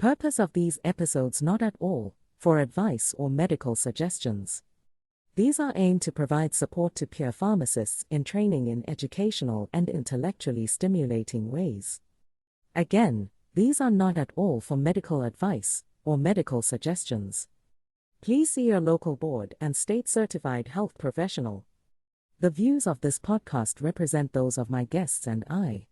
Purpose of these episodes not at all for advice or medical suggestions. These are aimed to provide support to peer pharmacists in training in educational and intellectually stimulating ways. Again, these are not at all for medical advice or medical suggestions. Please see your local board and state-certified health professional. The views of this podcast represent those of my guests and I.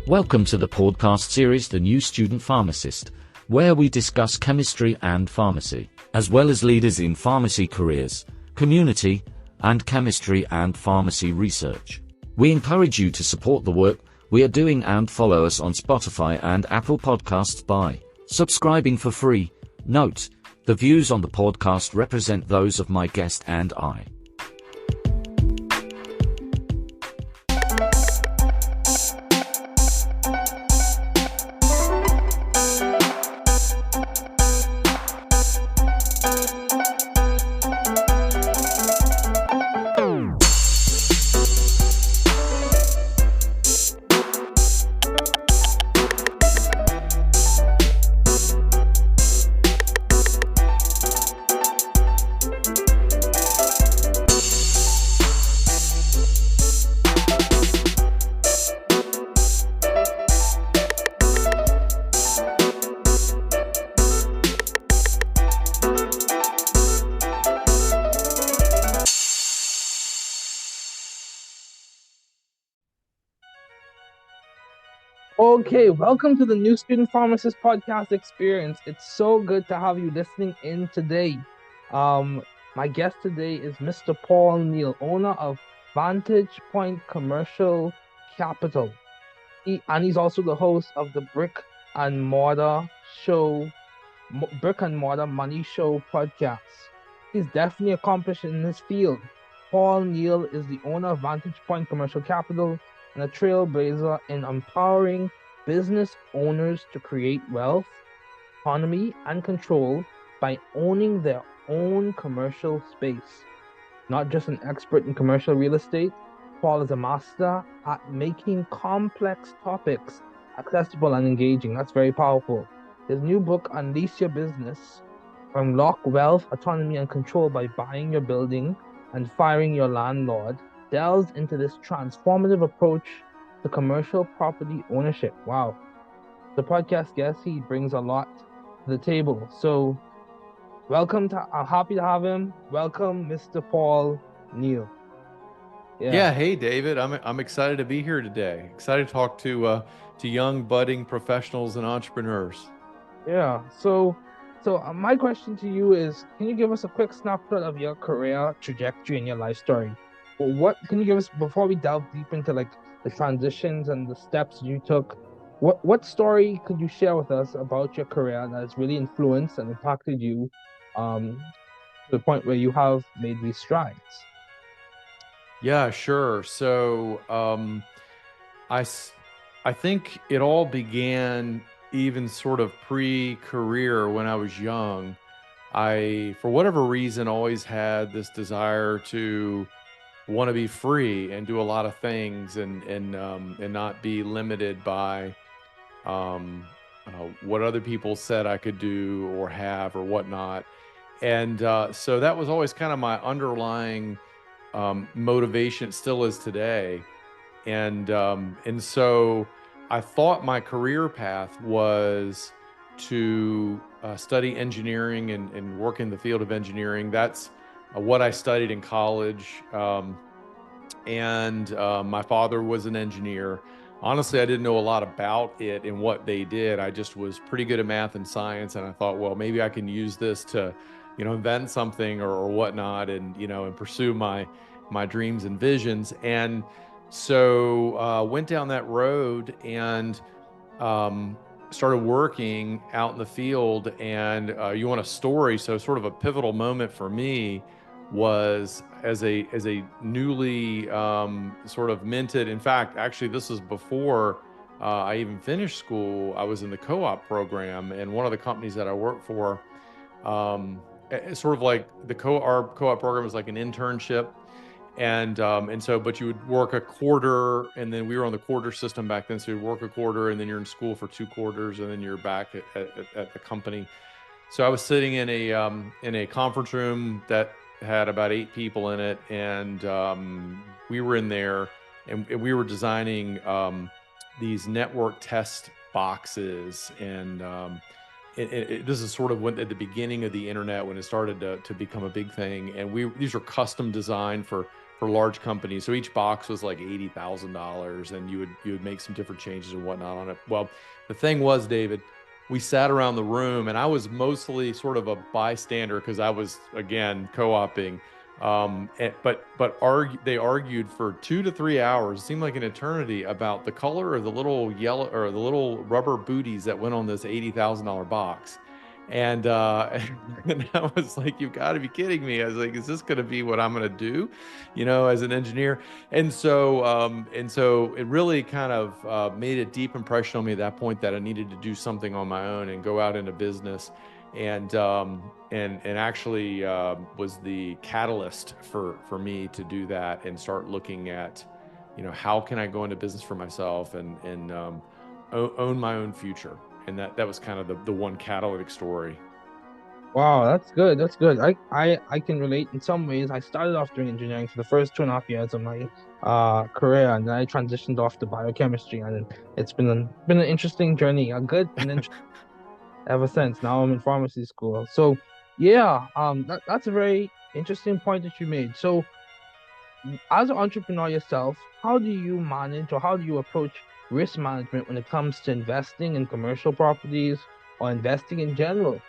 Welcome to the podcast series The New Student Pharmacist, where we discuss chemistry and pharmacy, as well as leaders in pharmacy careers, community, and chemistry and pharmacy research. We encourage you to support the work we are doing and follow us on Spotify and Apple Podcasts by subscribing for free. Note, the views on the podcast represent those of my guest and I. Okay, welcome to the New Student Pharmacist Podcast Experience. It's so good to have you listening in today. My guest today is Mr. Paul Neal, owner of Vantage Commercial Capital. He's also the host of the Brick and Mortar Money Show podcast. He's definitely accomplished in his field. Paul Neal is the owner of Vantage Commercial Capital and a trailblazer in empowering business owners to create wealth, autonomy, and control by owning their own commercial space. Not just an expert in commercial real estate, Paul is a master at making complex topics accessible and engaging. That's very powerful. His new book, Unleash Your Business, Unlock Wealth, Autonomy, and Control by Buying Your Building and Firing Your Landlord, delves into this transformative approach to commercial property ownership. Wow. The podcast guest, he brings a lot to the table. So I'm happy to have him. Welcome, Mr. Paul Neal. Yeah. Hey, David. I'm excited to be here today. Excited to talk to young budding professionals and entrepreneurs. Yeah. So my question to you is, can you give us a quick snapshot of your career trajectory and your life story? What can you give us before we delve deep into like the transitions and the steps you took? What story could you share with us about your career that has really influenced and impacted you to the point where you have made these strides? Yeah, sure. So I think it all began even sort of pre-career when I was young. I, for whatever reason, always had this desire to want to be free and do a lot of things and not be limited by what other people said I could do or have or whatnot. And so that was always kind of my underlying motivation, still is today. And so I thought my career path was to study engineering and work in the field of engineering. That's what I studied in college. And my father was an engineer. Honestly, I didn't know a lot about it and what they did. I just was pretty good at math and science. And I thought, well, maybe I can use this to, invent something or whatnot and, and pursue my dreams and visions. And so went down that road and started working out in the field. And you want a story? So sort of a pivotal moment for me was as a newly sort of minted. In fact, actually, this was before I even finished school. I was in the co-op program, and one of the companies that I worked for, it's sort of like our co-op program was like an internship. And so, but you would work a quarter, and then we were on the quarter system back then. So you'd work a quarter, and then you're in school for 2 quarters, and then you're back at the company. So I was sitting in a conference room that had about 8 people in it, and we were in there, and we were designing these network test boxes, and this is sort of when at the beginning of the internet, when it started to become a big thing. And these were custom designed for large companies. So each box was like $80,000, and you would make some different changes and whatnot on it. Well, the thing was, David, we sat around the room, and I was mostly sort of a bystander because I was, again, co-oping. They argued for 2 to 3 hours. It seemed like an eternity about the color of the little yellow or the little rubber booties that went on this $80,000 box. And and I was like, "You've got to be kidding me!" I was like, "Is this going to be what I'm going to do, as an engineer?" And so it really kind of made a deep impression on me at that point that I needed to do something on my own and go out into business. And actually was the catalyst for me to do that and start looking at, how can I go into business for myself and own my own future. And that was kind of the one catalytic story. Wow, that's good. That's good. I can relate in some ways. I started off doing engineering for the first 2.5 years of my career, and then I transitioned off to biochemistry, and it's been an interesting journey, a good and interesting ever since. Now I'm in pharmacy school. So yeah, that's a very interesting point that you made. So as an entrepreneur yourself, how do you manage or how do you approach risk management when it comes to investing in commercial properties or investing in general?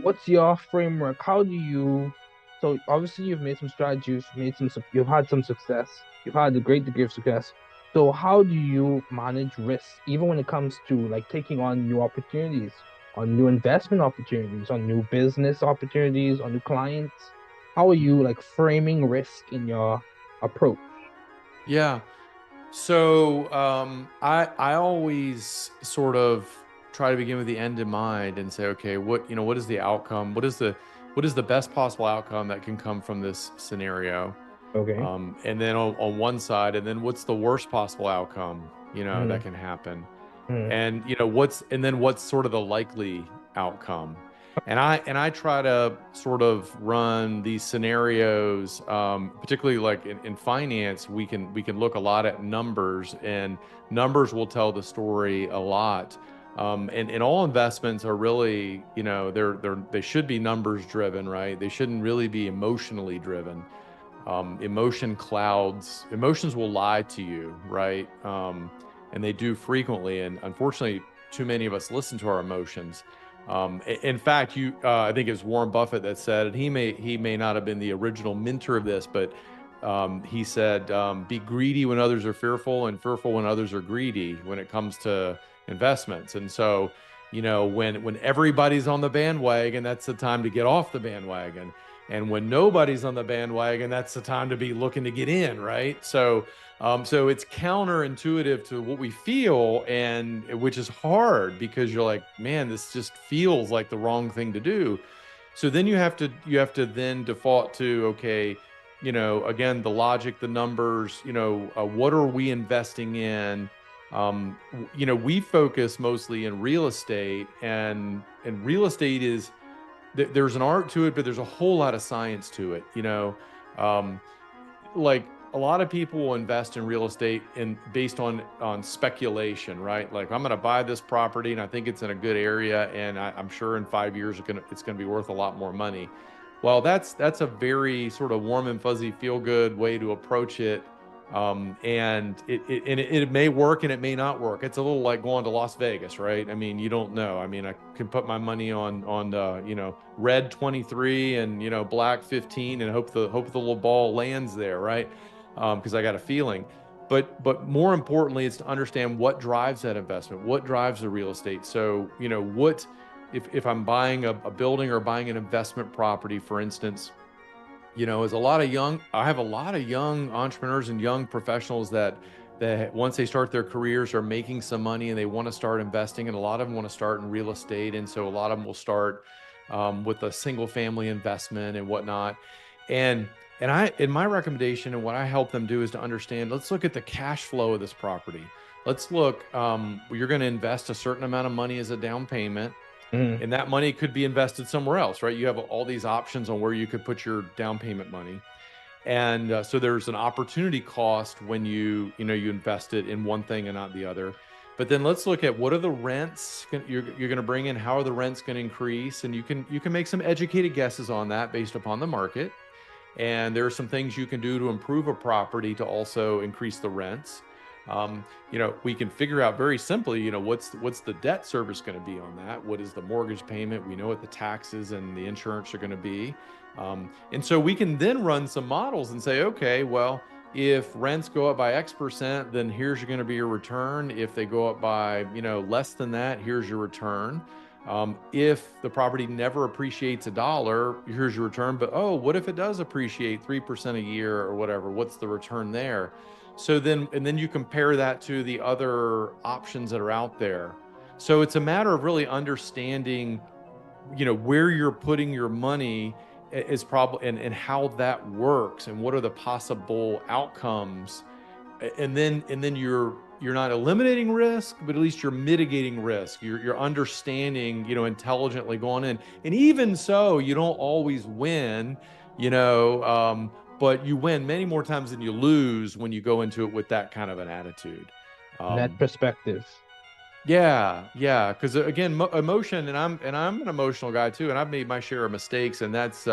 What's your framework? How do you? So obviously you've made some strategies, you've had some success, you've had a great degree of success. So how do you manage risks, even when it comes to like taking on new opportunities, on new investment opportunities, on new business opportunities, on new clients? How are you like framing risk in your approach? Yeah. So I always sort of try to begin with the end in mind and say, okay, what is the outcome? What is the best possible outcome that can come from this scenario? Okay. And then on one side, and then what's the worst possible outcome, that Mm, can happen? mm, And what's sort of the likely outcome? And I try to sort of run these scenarios, particularly like in finance. We can look a lot at numbers, and numbers will tell the story a lot. And all investments are really, they should be numbers driven, right? They shouldn't really be emotionally driven. Emotions will lie to you, right? And they do frequently. And unfortunately, too many of us listen to our emotions. In fact, I think it was Warren Buffett that said, and he may not have been the original mentor of this, but he said, be greedy when others are fearful, and fearful when others are greedy when it comes to investments. And so, when everybody's on the bandwagon, that's the time to get off the bandwagon. And when nobody's on the bandwagon, that's the time to be looking to get in, right? So it's counterintuitive to what we feel, and which is hard because you're like, man, this just feels like the wrong thing to do. So then you have to then default to, okay, again, the logic, the numbers, what are we investing in? We focus mostly in real estate, and real estate is there's an art to it, but there's a whole lot of science to it. Um, like a lot of people will invest in real estate based on speculation, right? Like, I'm going to buy this property and I think it's in a good area, and I'm sure in 5 years it's going to be worth a lot more money. Well, that's a very sort of warm and fuzzy, feel good way to approach it. And it may work and it may not work. It's a little like going to Las Vegas, right? I mean, you don't know. I mean, I can put my money on red 23 and black 15 and hope the little ball lands there, right? Because I got a feeling. but more importantly, it's to understand what drives that investment, what drives the real estate. So, what if I'm buying a building or buying an investment property, for instance, as I have a lot of young entrepreneurs and young professionals that once they start their careers are making some money and they want to start investing, and a lot of them want to start in real estate. And so a lot of them will start with a single family investment and whatnot. And my recommendation and what I help them do is to understand, let's look at the cash flow of this property. Let's look, you're going to invest a certain amount of money as a down payment. And that money could be invested somewhere else, right? You have all these options on where you could put your down payment money. And so there's an opportunity cost when you invest it in one thing and not the other. But then let's look at what are the rents you're going to bring in? How are the rents going to increase? And you can make some educated guesses on that based upon the market. And there are some things you can do to improve a property to also increase the rents. We can figure out very simply, what's the debt service going to be on that? What is the mortgage payment? We know what the taxes and the insurance are going to be. And so we can then run some models and say, okay, well, if rents go up by X%, then here's going to be your return. If they go up by, less than that, here's your return. If the property never appreciates $1, here's your return. But, what if it does appreciate 3% a year or whatever? What's the return there? So then you compare that to the other options that are out there. So it's a matter of really understanding, where you're putting your money is probably, and how that works and what are the possible outcomes. And then you're not eliminating risk, but at least you're mitigating risk. You're understanding, intelligently going in. And even so, you don't always win, but you win many more times than you lose when you go into it with that kind of an attitude. Net perspective. Yeah. Because again, emotion, and I'm an emotional guy too, and I've made my share of mistakes, and that's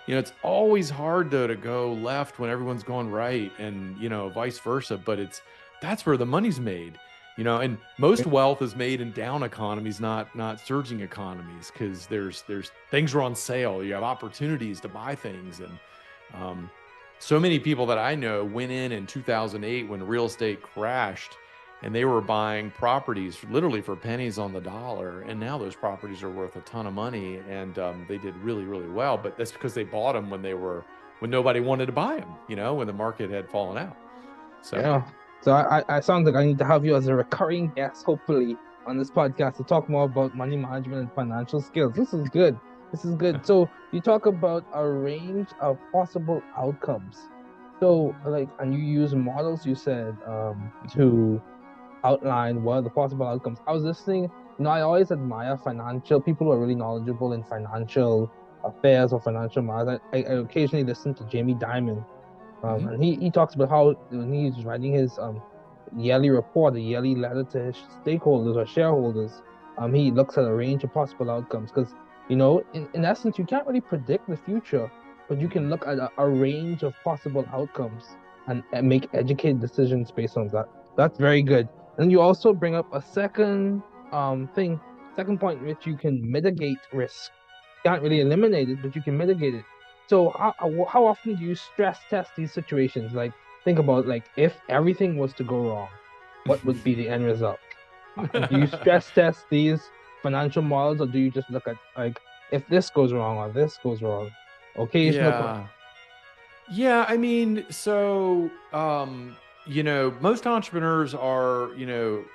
it's always hard though to go left when everyone's going right, and vice versa. But that's where the money's made, and most wealth is made in down economies, not surging economies, because there's things are on sale. You have opportunities to buy things, and so many people that I know went in 2008 when real estate crashed, and they were buying properties literally for pennies on the dollar. And now those properties are worth a ton of money, and they did really, really well. But that's because they bought them when nobody wanted to buy them, when the market had fallen out. So yeah. So I sound like I need to have you as a recurring guest, hopefully, on this podcast to talk more about money management and financial skills. This is good. So you talk about a range of possible outcomes. So and you use models, you said, to outline what are the possible outcomes. I was listening, I always admire financial people who are really knowledgeable in financial affairs or financial matters. I occasionally listen to Jamie Dimon, and he talks about how when he's writing his yearly report, a yearly letter to his stakeholders or shareholders, he looks at a range of possible outcomes because, in essence, you can't really predict the future, but you can look at a range of possible outcomes and make educated decisions based on that. That's very good. And you also bring up a second point in which you can mitigate risk. You can't really eliminate it, but you can mitigate it. So how often do you stress test these situations? Like, think about, if everything was to go wrong, what would be the end result? And do you stress test these financial models, or do you just look at, if this goes wrong or this goes wrong? Occasional. Yeah, I mean, so most entrepreneurs are,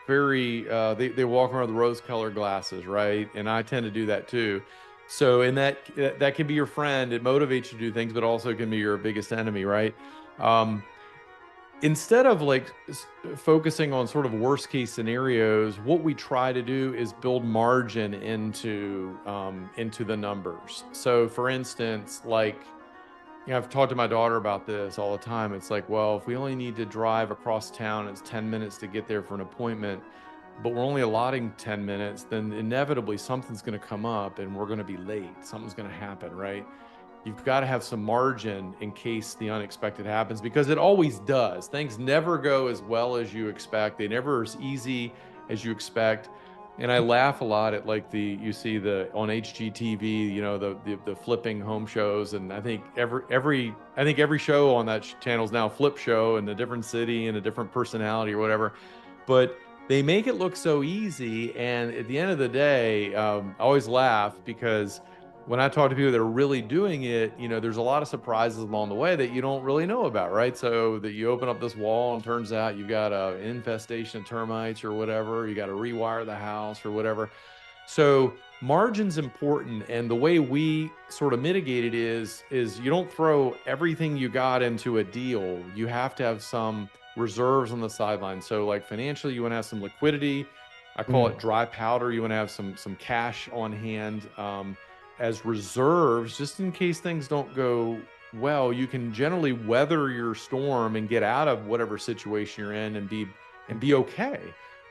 very they walk around with rose-colored glasses, right? And I tend to do that too. So, and that can be your friend. It motivates you to do things, but also can be your biggest enemy, right? Instead of focusing on sort of worst case scenarios, what we try to do is build margin into the numbers. So, for instance, I've talked to my daughter about this all the time. It's like, well, if we only need to drive across town, it's 10 minutes to get there for an appointment, but we're only allotting 10 minutes, then inevitably something's going to come up and we're going to be late. Something's going to happen, right? You've got to have some margin in case the unexpected happens, because it always does. Things never go as well as you expect. They never are as easy as you expect. And I laugh a lot at like you see on HGTV, you know, the flipping home shows, and I think every show on that channel is now a flip show in a different city and a different personality or whatever. But they make it look so easy, and at the end of the day, I always laugh because when I talk to people that are really doing it, you know, there's a lot of surprises along the way that you don't really know about, right? So that you open up this wall and turns out you've got an infestation of termites or whatever, you got to rewire the house or whatever. So margin's important, and the way we sort of mitigate it is you don't throw everything you got into a deal. You have to have some reserves on the sideline. So like financially, you want to have some liquidity. I call it dry powder. You want to have some cash on hand. As reserves, just in case things don't go well. You can generally weather your storm and get out of whatever situation you're in and be okay.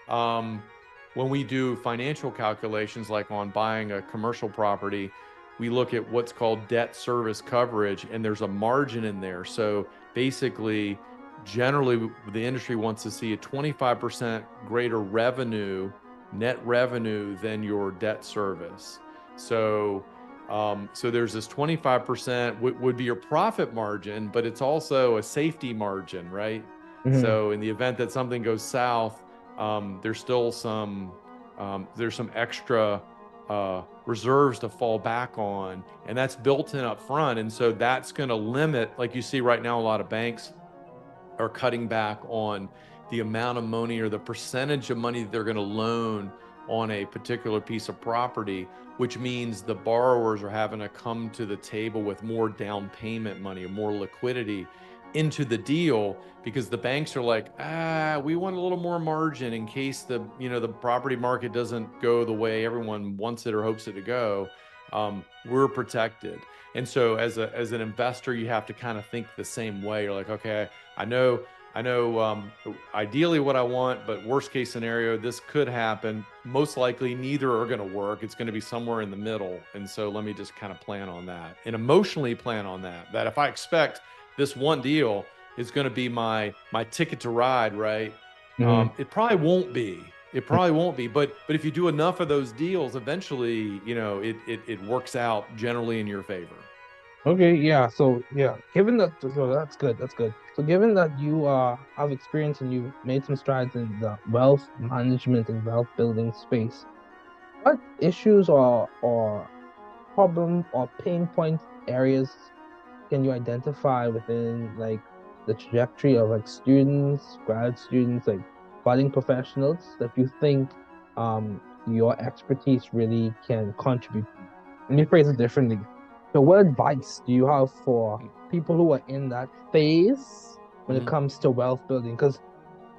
When we do financial calculations, like on buying a commercial property, we look at what's called debt service coverage, and there's a margin in there. So basically, generally, the industry wants to see a 25% greater revenue, net revenue, than your debt service. So there's this 25% would be your profit margin, but it's also a safety margin, right? So in the event that something goes south, there's still some extra reserves to fall back on, and that's built in up front. And so that's going to limit, like you see right now, a lot of banks are cutting back on the amount of money or the percentage of money that they're going to loan on a particular piece of property, which means the borrowers are having to come to the table with more down payment money or more liquidity into the deal, because the banks are like, we want a little more margin in case the property market doesn't go the way everyone wants it or hopes it to go. We're protected. And so as an investor, you have to kind of think the same way. You're like, okay, I know ideally what I want, but worst case scenario, this could happen. Most likely neither are going to work. It's going to be somewhere in the middle. And so let me just kind of plan on that and emotionally plan on that if I expect this one deal is going to be my ticket to ride, right? It probably won't be. But if you do enough of those deals, eventually, it works out generally in your favor. Okay, yeah. So yeah, given that, so that's good. That's good. So given that you have experience and you've made some strides in the wealth management and wealth building space, what issues or problem or pain point areas can you identify within like the trajectory of like students, grad students, like budding professionals that you think your expertise really can contribute to? Let me phrase it differently. So what advice do you have for people who are in that phase when it comes to wealth building? Because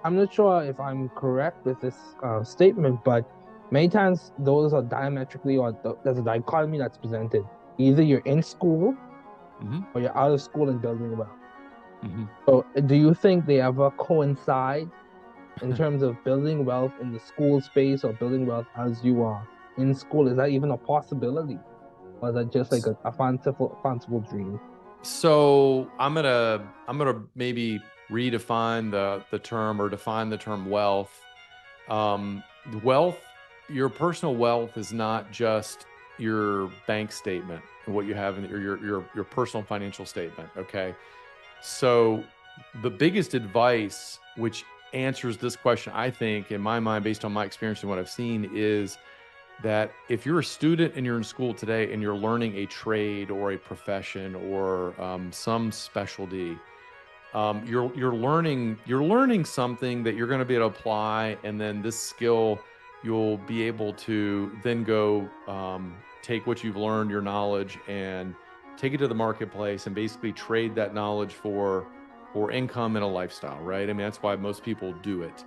I'm not sure if I'm correct with this statement, but many times those are diametrically, or there's a dichotomy that's presented. Either you're in school or you're out of school and building wealth. So do you think they ever coincide in terms of building wealth in the school space or building wealth as you are in school? Is that even a possibility? Or is that just like a fanciful dream? So I'm gonna maybe redefine the term, or define the term wealth. Wealth, your personal wealth is not just your bank statement and what you have in your personal financial statement. Okay. So the biggest advice, which answers this question, I think, in my mind, based on my experience and what I've seen, is that if you're a student and you're in school today and you're learning a trade or a profession or some specialty, you're learning something that you're going to be able to apply, and then this skill you'll be able to then go take what you've learned, your knowledge, and take it to the marketplace and basically trade that knowledge for income and a lifestyle, right? I mean, that's why most people do it.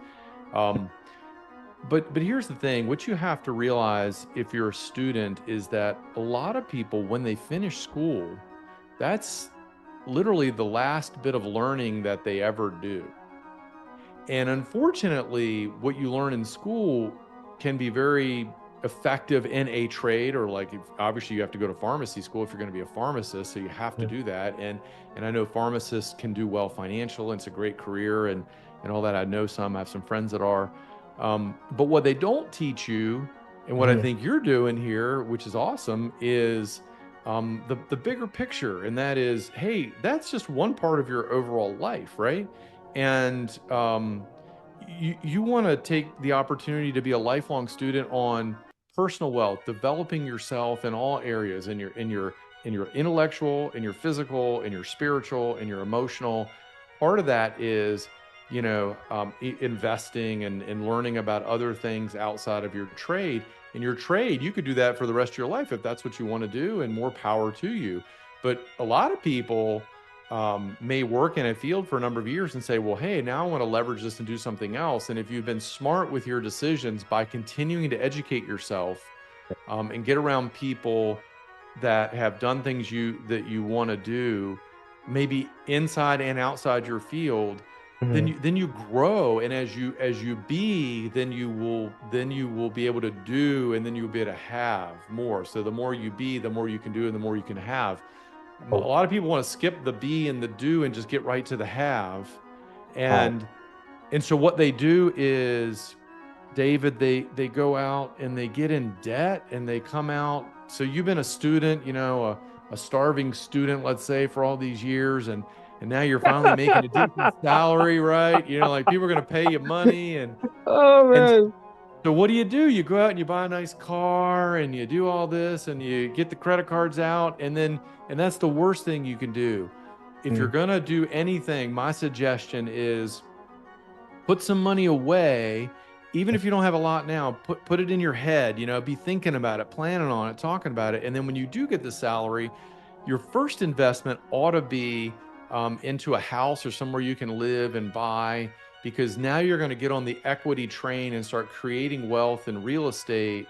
But here's the thing, what you have to realize if you're a student is that a lot of people, when they finish school, that's literally the last bit of learning that they ever do. And unfortunately, what you learn in school can be very effective in a trade, or like obviously you have to go to pharmacy school if you're going to be a pharmacist, so you have to do that. And I know pharmacists can do well financial, and it's a great career and all that. I know I have some friends that are. But what they don't teach you, and what I think you're doing here, which is awesome, is the bigger picture. And that is, hey, that's just one part of your overall life, right? And you want to take the opportunity to be a lifelong student on personal wealth, developing yourself in all areas, in your intellectual, in your physical, in your spiritual, in your emotional. Part of that is, investing and learning about other things outside of your trade. In your trade, you could do that for the rest of your life if that's what you want to do, and more power to you. But a lot of people may work in a field for a number of years and say, well, hey, now I want to leverage this and do something else. And if you've been smart with your decisions by continuing to educate yourself and get around people that have done things that you want to do, maybe inside and outside your field, then you grow. And as you be, then you will be able to do, and then you'll be able to have more. So the more you be, the more you can do, and the more you can have. A lot of people want to skip the be and the do and just get right to the have. And so what they do is, David, they go out and they get in debt and they come out. So you've been a student, a starving student, let's say, for all these years, and now you're finally making a decent salary, right? Like people are going to pay you money, and so what do? You go out and you buy a nice car and you do all this and you get the credit cards out, and that's the worst thing you can do. If you're going to do anything, my suggestion is put some money away. Even if you don't have a lot now, put it in your head, be thinking about it, planning on it, talking about it. And then when you do get the salary, your first investment ought to be into a house or somewhere you can live and buy, because now you're going to get on the equity train and start creating wealth in real estate.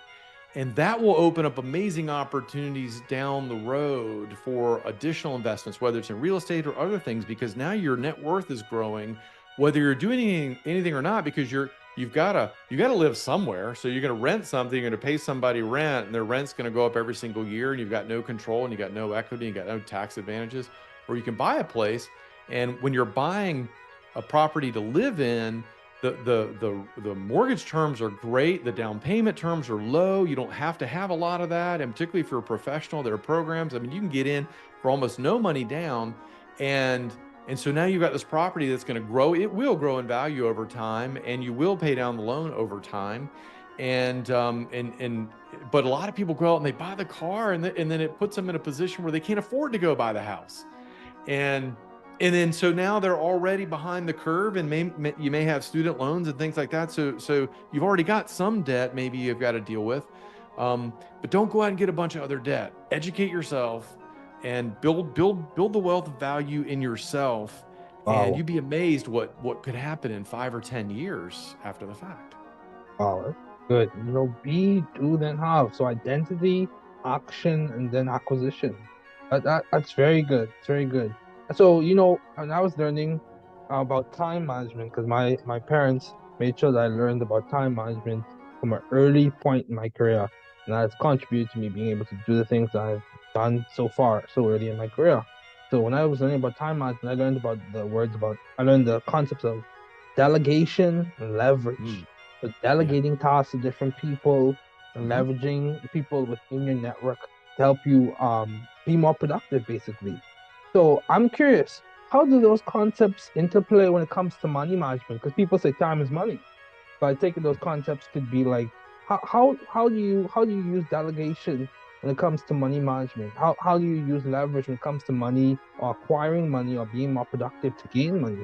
And that will open up amazing opportunities down the road for additional investments, whether it's in real estate or other things, because now your net worth is growing, whether you're doing anything or not, because you've got to live somewhere. So you're going to rent something, you're going to pay somebody rent, and their rent's going to go up every single year, and you've got no control, and you got no equity, and you got no tax advantages. Or you can buy a place, and when you're buying a property to live in, the mortgage terms are great. The down payment terms are low. You don't have to have a lot of that. And particularly if you're a professional, there are programs. I mean, you can get in for almost no money down. And so now you've got this property that's going to grow. It will grow in value over time, and you will pay down the loan over time. But a lot of people go out and they buy the car, and then it puts them in a position where they can't afford to go buy the house. And then so now they're already behind the curve, and you may have student loans and things like that. So you've already got some debt maybe you've got to deal with. But don't go out and get a bunch of other debt. Educate yourself and build the wealth of value in yourself. And you'd be amazed what could happen in 5 or 10 years after the fact. Good. Be, do, then have. So identity, action, and then acquisition. That's very good. It's very good. So, when I was learning about time management, because my parents made sure that I learned about time management from an early point in my career. And that has contributed to me being able to do the things that I've done so far, so early in my career. So when I was learning about time management, I learned the concepts of delegation and leverage. So delegating tasks to different people and leveraging people within your network to help you be more productive, basically. So I'm curious, how do those concepts interplay when it comes to money management? Because people say time is money, but I take it those concepts could be like, how do you use delegation when it comes to money management? How do you use leverage when it comes to money, or acquiring money, or being more productive to gain money?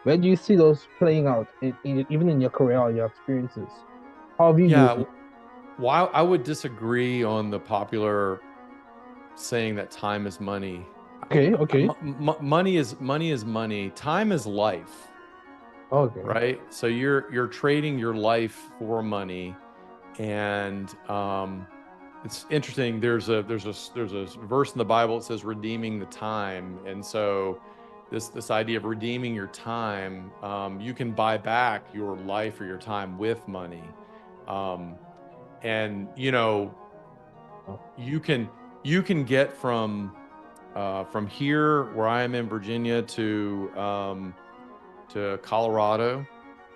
Where do you see those playing out, even in your career or your experiences? How have you used it? Well, I would disagree on the popular saying that time is money. Okay. Money is money. Time is life. Okay. Right. So you're trading your life for money, and it's interesting. There's a verse in the Bible that says redeeming the time, and so this idea of redeeming your time, you can buy back your life or your time with money, and you can get from here where I am in Virginia to Colorado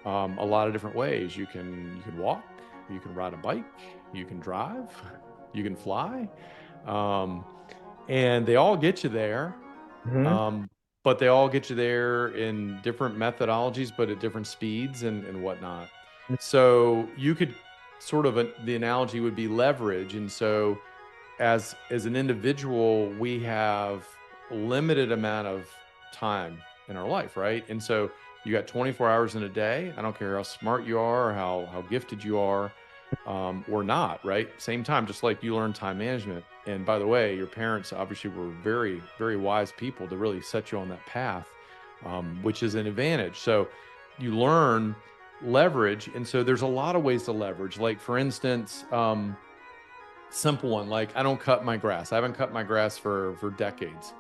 a lot of different ways. You can walk, you can ride a bike, you can drive, you can fly, and they all get you there. But they all get you there in different methodologies, but at different speeds and whatnot. So you could sort of the analogy would be leverage. And so as an individual, we have a limited amount of time in our life, right? And so you got 24 hours in a day. I don't care how smart you are or how gifted you are, or not, right? Same time, just like you learn time management. And by the way, your parents obviously were very, very wise people to really set you on that path, which is an advantage. So you learn leverage. And so there's a lot of ways to leverage. Like for instance, simple one, like I don't cut my grass. I haven't cut my grass for decades.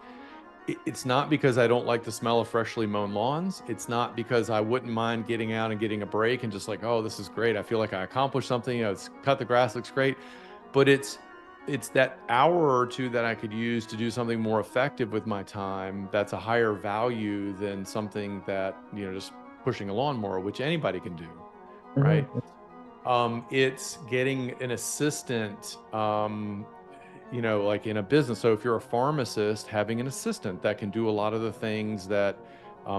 It's not because I don't like the smell of freshly mown lawns. It's not because I wouldn't mind getting out and getting a break and just like, oh, this is great. I feel like I accomplished something. You know, it's cut the grass, looks great. But it's that hour or two that I could use to do something more effective with my time. That's a higher value than something that, you know, just pushing a lawnmower, which anybody can do, right? It's getting an assistant, you know, like in a business. So if you're a pharmacist, having an assistant that can do a lot of the things that,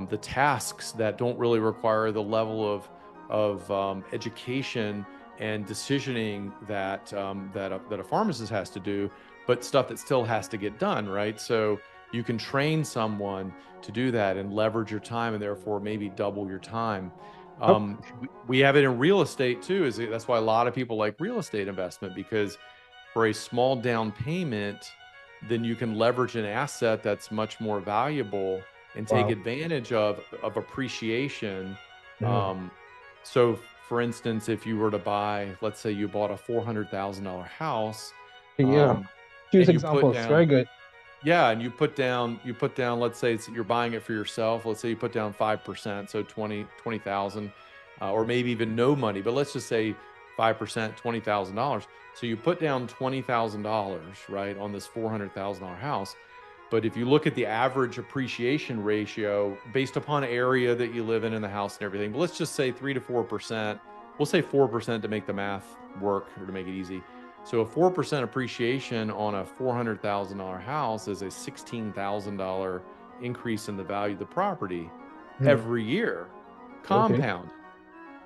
the tasks that don't really require the level of education and decisioning that that a pharmacist has to do, but stuff that still has to get done, right? So you can train someone to do that and leverage your time, and therefore maybe double your time. We have it in real estate too. That's why a lot of people like real estate investment, because for a small down payment, then you can leverage an asset that's much more valuable and take advantage of appreciation. So for instance, if you were to buy, let's say you bought a $400,000 house, Yeah. Choose and you put examples. down, Very good. yeah, and you put down, let's say you're buying it for yourself. Let's say you put down 5%, so 20,000, or maybe even no money, but let's just say 5%, $20,000. So you put down $20,000, right, on this $400,000 house. But if you look at the average appreciation ratio based upon area that you live in the house and everything, but let's just say 3 to 4%. We'll say 4% to make the math work, or to make it easy. So a 4% appreciation on a $400,000 house is a $16,000 increase in the value of the property every year, compound.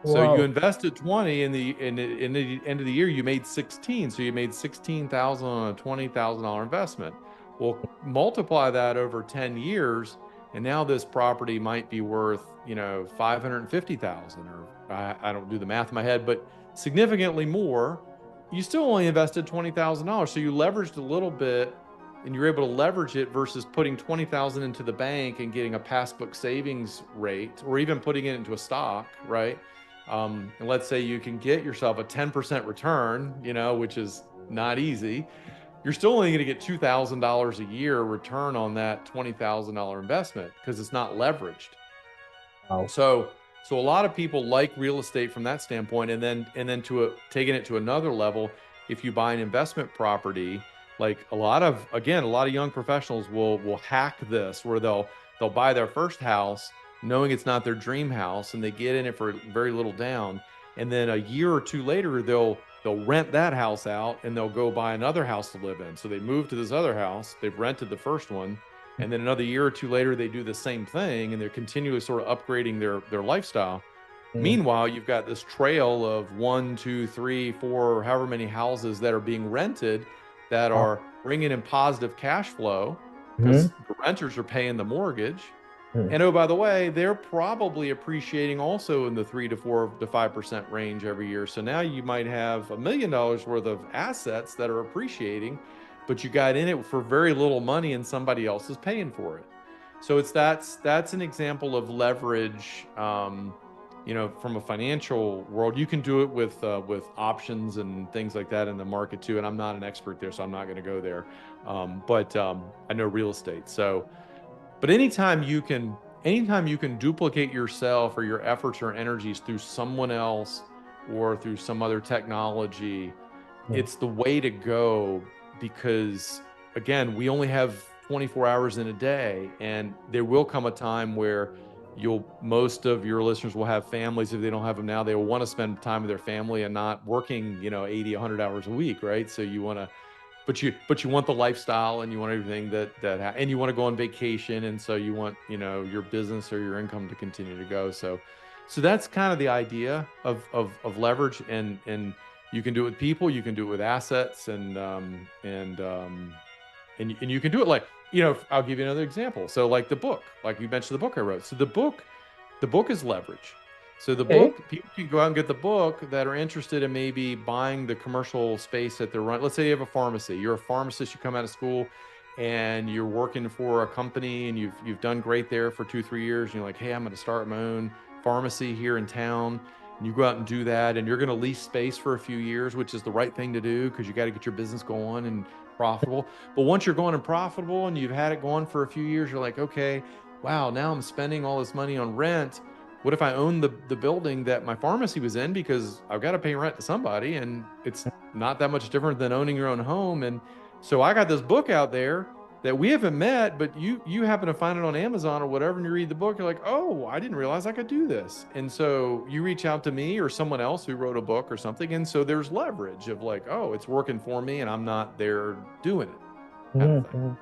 So you invested 20, in the end of the year you made 16. So you made 16,000 on a $20,000 investment. Well, multiply that over 10 years, and now this property might be worth, you know, 550,000, or I don't do the math in my head, but significantly more. You still only invested $20,000. So you leveraged a little bit, and you're able to leverage it versus putting 20,000 into the bank and getting a passbook savings rate, or even putting it into a stock, right? And let's say you can get yourself a 10% return, you know, which is not easy. You're still only going to get $2,000 a year return on that $20,000 investment, because it's not leveraged. So a lot of people like real estate from that standpoint, and then taking it to another level, if you buy an investment property, like a lot of young professionals will hack this, where they'll buy their first house knowing it's not their dream house, and they get in it for very little down, and then a year or two later they'll rent that house out, and they'll go buy another house to live in. So they move to this other house, they've rented the first one, and then another year or two later they do the same thing, and they're continually sort of upgrading their lifestyle. Meanwhile, you've got this trail of 1, 2, 3, 4, however many houses that are being rented that are bringing in positive cash flow, because the renters are paying the mortgage. And oh, by the way, they're probably appreciating also in the 3 to 4 to 5% range every year. So now you might have $1 million worth of assets that are appreciating, but you got in it for very little money, and somebody else is paying for it. So that's an example of leverage. You know, from a financial world, you can do it with options and things like that in the market too. And I'm not an expert there, so I'm not going to go there. But I know real estate. So, but anytime you can duplicate yourself or your efforts or energies through someone else or through some other technology, it's the way to go, because again, we only have 24 hours in a day, and there will come a time where most of your listeners will have families. If they don't have them now, they will want to spend time with their family and not working, 80, 100 hours a week, right? So you want to, but you want the lifestyle, and you want everything and you want to go on vacation. And so you want, your business or your income to continue to go. So that's kind of the idea of leverage, and you can do it with people, you can do it with assets, and you can do it like, I'll give you another example. So like the book, like you mentioned, the book I wrote. So the book is leverage. So the Okay. book, people can go out and get the book that are interested in maybe buying the commercial space that they're running. Let's say you have a pharmacy. You're a pharmacist, you come out of school and you're working for a company, and you've done great there for 2-3 years. And you're like, hey, I'm going to start my own pharmacy here in town. And you go out and do that, and you're going to lease space for a few years, which is the right thing to do because you got to get your business going and profitable. But once you're going and profitable and you've had it going for a few years, you're like, okay, wow, now I'm spending all this money on rent. What if I own the building that my pharmacy was in? Because I've got to pay rent to somebody, and it's not that much different than owning your own home. And so I got this book out there that we haven't met, but you happen to find it on Amazon or whatever, and you read the book, you're like, oh, I didn't realize I could do this. And so you reach out to me or someone else who wrote a book or something. And so there's leverage of like, oh, it's working for me and I'm not there doing it, kind of thing. Mhm.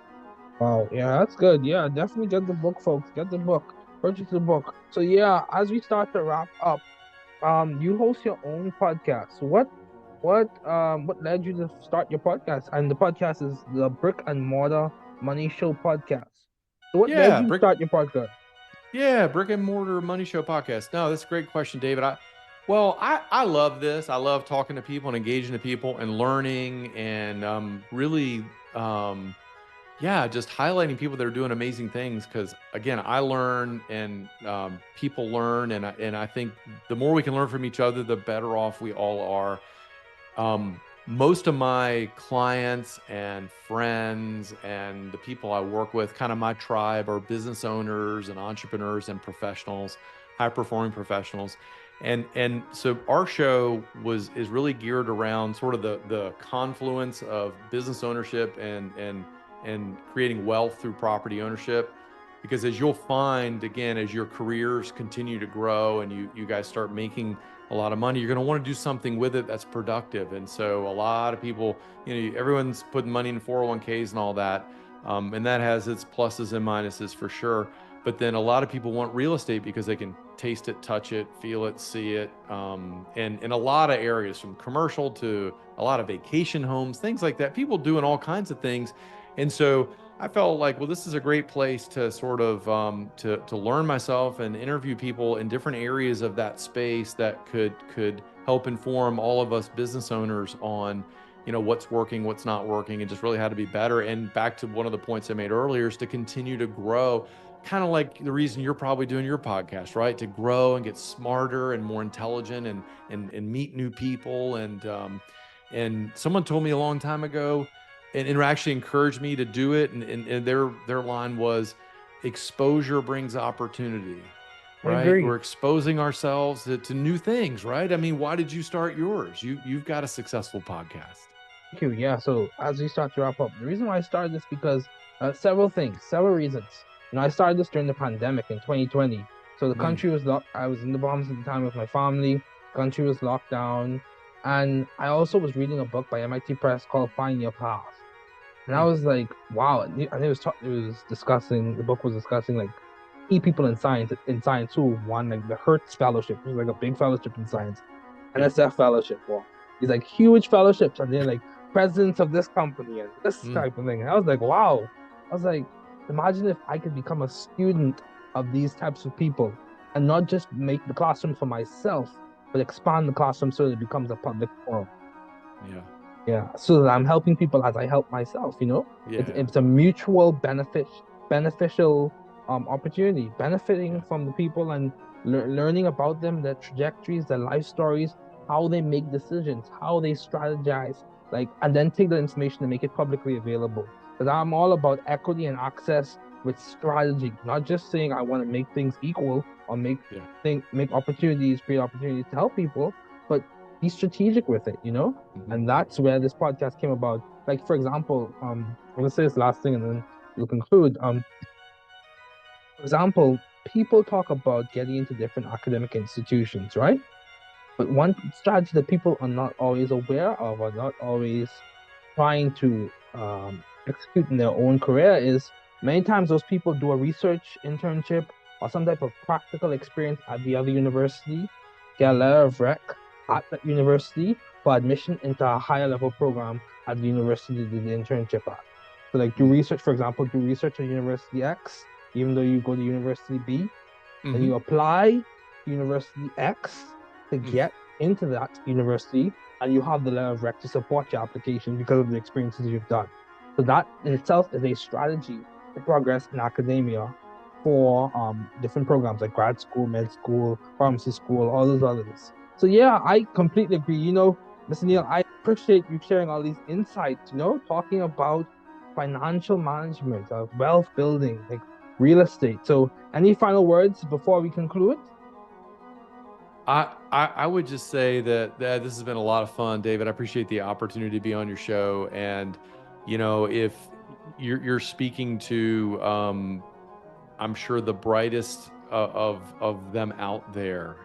Wow, yeah, that's good. Yeah, definitely get the book, folks. Get the book. Purchase the book. So yeah, as we start to wrap up, you host your own podcast. What led you to start your podcast? And the podcast is the Brick and Mortar Money Show podcast. So what led Yeah, you to start your podcast? Brick and Mortar Money Show podcast. No, that's a great question, David. I love this. I love talking to people and engaging to people and learning, and really, just highlighting people that are doing amazing things. Because again, I learn, and people learn, and I think the more we can learn from each other, the better off we all are. Most of my clients and friends and the people I work with, kind of my tribe, are business owners and entrepreneurs and professionals, high performing professionals. And so our show is really geared around sort of the confluence of business ownership and creating wealth through property ownership. Because as you'll find, again, as your careers continue to grow and you guys start making a lot of money, you're going to want to do something with it that's productive. And so a lot of people, everyone's putting money in 401ks and all that. And that has its pluses and minuses for sure. But then a lot of people want real estate because they can taste it, touch it, feel it, see it. And in a lot of areas, from commercial to a lot of vacation homes, things like that, people doing all kinds of things. And so I felt like, well, this is a great place to sort of to learn myself and interview people in different areas of that space that could help inform all of us business owners on, what's working, what's not working, and just really how to be better. And back to one of the points I made earlier, is to continue to grow, kind of like the reason you're probably doing your podcast, right? To grow and get smarter and more intelligent and meet new people. And someone told me a long time ago, and actually encouraged me to do it. And their line was, exposure brings opportunity, I right? agree. We're exposing ourselves to new things, right? I mean, why did you start yours? You've got a successful podcast. Thank you. Yeah, so as we start to wrap up, the reason why I started this because several things, several reasons. I started this during the pandemic in 2020. So the country was locked. I was in the Bahamas at the time with my family. The country was locked down. And I also was reading a book by MIT Press called Find Your Path. And I was like, wow. And the book was discussing like key people in science who won like the Hertz Fellowship, which is like a big fellowship in science. Yeah. NSF Fellowship. Wow. These like huge fellowships, and they're like presidents of this company and this type of thing. And I was like, wow. I was like, imagine if I could become a student of these types of people and not just make the classroom for myself, but expand the classroom so that it becomes a public forum. Yeah. Yeah. So that I'm helping people as I help myself, Yeah. It's a mutual beneficial opportunity, benefiting from the people and learning about them, their trajectories, their life stories, how they make decisions, how they strategize, and then take the information and make it publicly available. Because I'm all about equity and access with strategy, not just saying I want to make things equal or create opportunities to help people, but be strategic with it, And that's where this podcast came about. Like, for example, I'm gonna say this last thing and then we'll conclude. For example, people talk about getting into different academic institutions, right? But one strategy that people are not always aware of, or not always trying to execute in their own career, is many times those people do a research internship or some type of practical experience at the other university, get a letter of rec at that university for admission into a higher level program at the university they did the internship at. So like do research, for example, do research at University X, even though you go to University B, then you apply to University X to get into that university, and you have the letter of rec to support your application because of the experiences you've done. So that in itself is a strategy to progress in academia for different programs like grad school, med school, pharmacy school, all those others. So yeah, I completely agree. You know, Mr. Neal, I appreciate you sharing all these insights, you know, talking about financial management, wealth building, like real estate. So any final words before we conclude? I would just say that this has been a lot of fun, David. I appreciate the opportunity to be on your show. And, you know, if you're speaking to, I'm sure the brightest of them out there,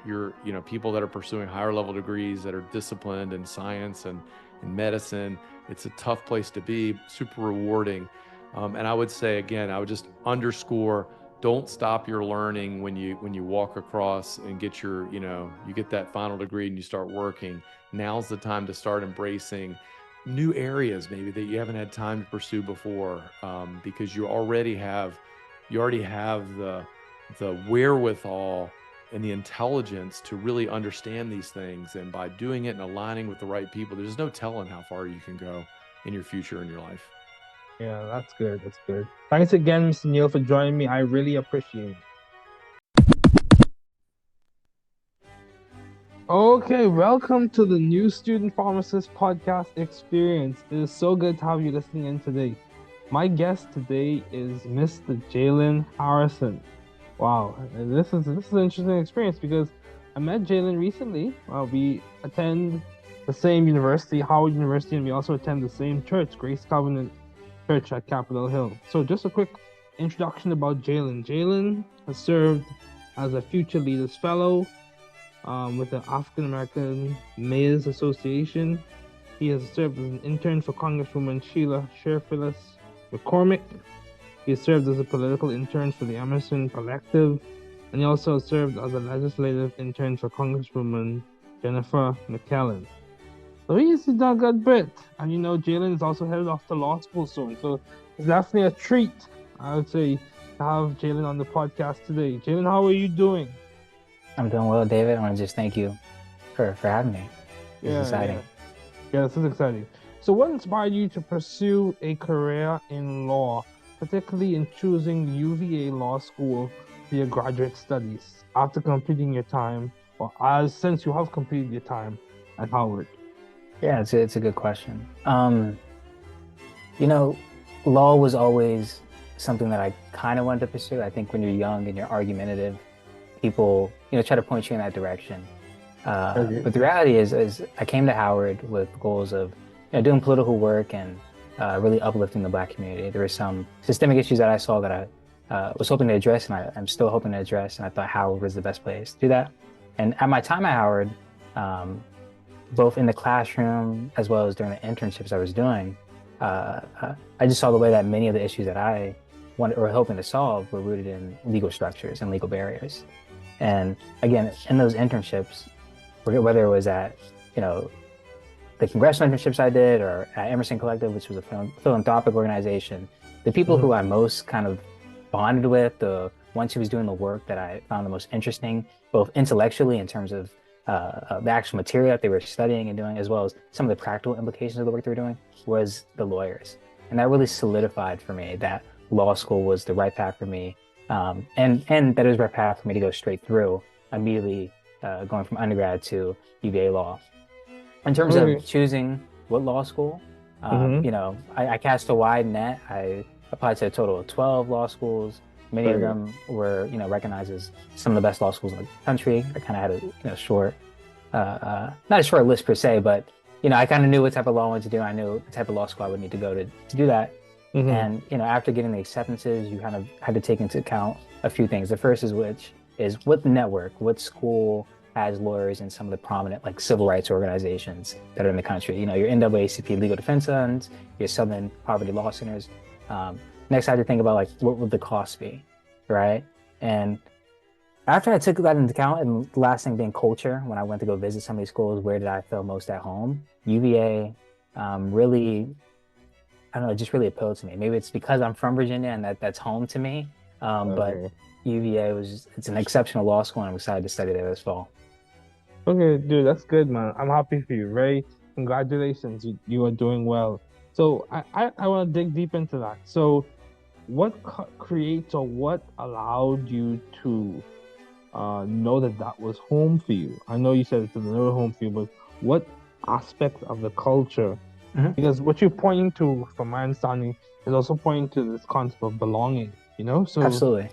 people that are pursuing higher level degrees that are disciplined in science and in medicine. It's a tough place to be, super rewarding. And I would say, again, I would just underscore, don't stop your learning when you walk across and get you get that final degree and you start working. Now's the time to start embracing new areas maybe that you haven't had time to pursue before, because you already have the wherewithal and the intelligence to really understand these things. And by doing it and aligning with the right people, there's no telling how far you can go in your future, in your life. Yeah, that's good. That's good. Thanks again, Mr. Neal, for joining me. I really appreciate it. Okay, welcome to the New Student Pharmacist Podcast Experience. It is so good to have you listening in today. My guest today is Mr. Jalen Harrison. Wow, this is an interesting experience because I met Jalen recently. We attend the same university, Howard University, and we also attend the same church, Grace Covenant Church at Capitol Hill. So just a quick introduction about Jalen. Jalen has served as a Future Leaders Fellow with the African American Mayors Association. He has served as an intern for Congresswoman Sheila Sher-Phyllis McCormick. He has served as a political intern for the Emerson Collective, and he also served as a legislative intern for Congresswoman Jennifer McKellen. So he's done a good bit. And you know, Jalen is also headed off to law school soon. So it's definitely a treat, I would say, to have Jalen on the podcast today. Jalen, how are you doing? I'm doing well, David. I want to just thank you for having me. This is exciting. Yeah, this is exciting. So what inspired you to pursue a career in law, particularly in choosing UVA Law School for your graduate studies after completing your time, or since you have completed your time at Howard? Yeah, it's a good question. You know, law was always something that I kind of wanted to pursue. I think when you're young and you're argumentative, people, try to point you in that direction. But the reality is I came to Howard with goals of, doing political work and really uplifting the Black community. There were some systemic issues that I saw that I was hoping to address, and I'm still hoping to address, and I thought Howard was the best place to do that. And at my time at Howard, both in the classroom as well as during the internships I was doing, I just saw the way that many of the issues that I wanted or hoping to solve were rooted in legal structures and legal barriers. And again, in those internships, whether it was at, the congressional internships I did or at Emerson Collective, which was a philanthropic organization, the people who I most kind of bonded with, the ones who was doing the work that I found the most interesting, both intellectually in terms of the actual material that they were studying and doing, as well as some of the practical implications of the work they were doing, was the lawyers. And that really solidified for me that law school was the right path for me, and that it was the right path for me to go straight through, immediately going from undergrad to UVA Law. In terms of choosing what law school, I cast a wide net. I applied to a total of 12 law schools. Many of them were, recognized as some of the best law schools in the country. I kind of had a short, not a short list per se, but, I kind of knew what type of law I wanted to do. I knew the type of law school I would need to go to do that. And after getting the acceptances, you kind of had to take into account a few things. The first is what network, what school has lawyers in some of the prominent like civil rights organizations that are in the country. Your NAACP Legal Defense Funds, your Southern Poverty Law Centers. Next, I had to think about like what would the cost be, right? And after I took that into account, and the last thing being culture, when I went to go visit some of these schools, where did I feel most at home? UVA really, I don't know, it just really appealed to me. Maybe it's because I'm from Virginia and that's home to me. But Okay. UVA it's an exceptional law school, and I'm excited to study there this fall. Okay, dude, that's good, man. I'm happy for you. Very congratulations. You are doing well. So I want to dig deep into that. So what creates or what allowed you to know that that was home for you? I know you said it's a little home for you, but what aspect of the culture? Mhm. Because what you're pointing to, from my understanding, is also pointing to this concept of belonging, So, Absolutely.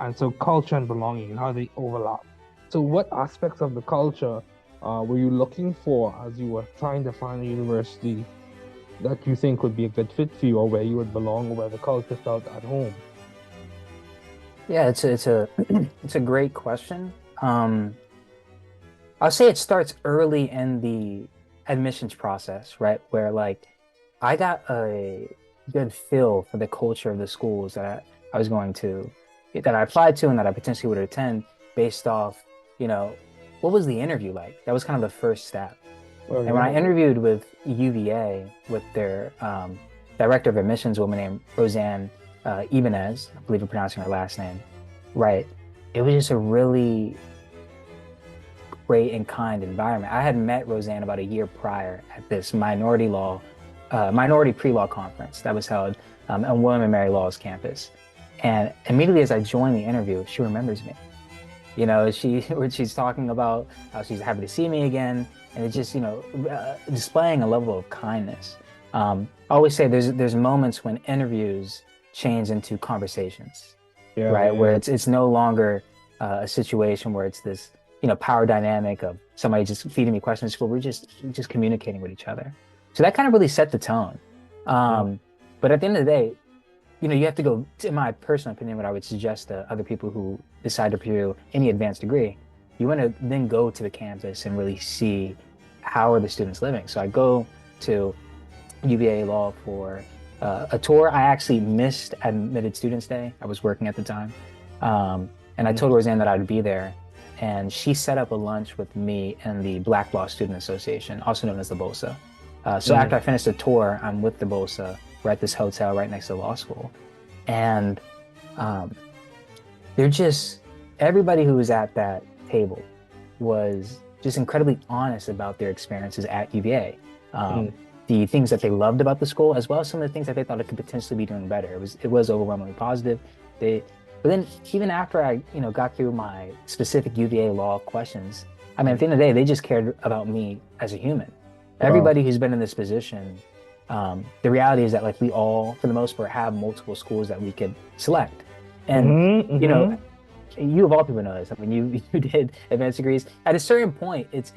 and so culture and belonging and how they overlap. So, what aspects of the culture were you looking for as you were trying to find a university that you think would be a good fit for you, or where you would belong, or where the culture felt at home? Yeah, it's a it's a great question. I'll say it starts early in the admissions process, right? Where like I got a good feel for the culture of the schools I was going to, that I applied to and that I potentially would attend based off, you know, what was the interview like? That was kind of the first step. And when I Okay. interviewed with UVA, with their director of admissions, a woman named Roseanne Ibanez, I believe I'm pronouncing her last name right, it was just a really great and kind environment. I had met Roseanne about a year prior at this minority pre-law conference that was held on William and Mary Law's campus. And immediately as I joined the interview, she remembers me. When she's talking about how she's happy to see me again, and it's just, displaying a level of kindness. I always say there's moments when interviews change into conversations, Yeah, right? Where yeah. it's no longer a situation where it's this, power dynamic of somebody just feeding me questions, but we're just communicating with each other. So that kind of really set the tone. Mm. But at the end of the day, you have to go, in my personal opinion, what I would suggest to other people who decide to pursue any advanced degree, you want to then go to the campus and really see how are the students living. So I go to UVA Law for a tour. I actually missed Admitted Students Day. I was working at the time. And I told Roseanne that I'd be there. And she set up a lunch with me and the Black Law Student Association, also known as the BOSA. So Mm. after I finished the tour, I'm with the BOSA. We're at this hotel right next to the law school. And um, they're just, everybody who was at that table was just incredibly honest about their experiences at UVA. Mm. The things that they loved about the school, as well as some of the things that they thought it could potentially be doing better. It was overwhelmingly positive. But then even after I, got through my specific UVA law questions, I mean, at the end of the day, they just cared about me as a human. Wow. Everybody who's been in this position, the reality is that like we all, for the most part, have multiple schools that we could select. And, Mm-hmm, you know, mm-hmm. you of all people know this. I mean, you did advanced degrees. At a certain point, it's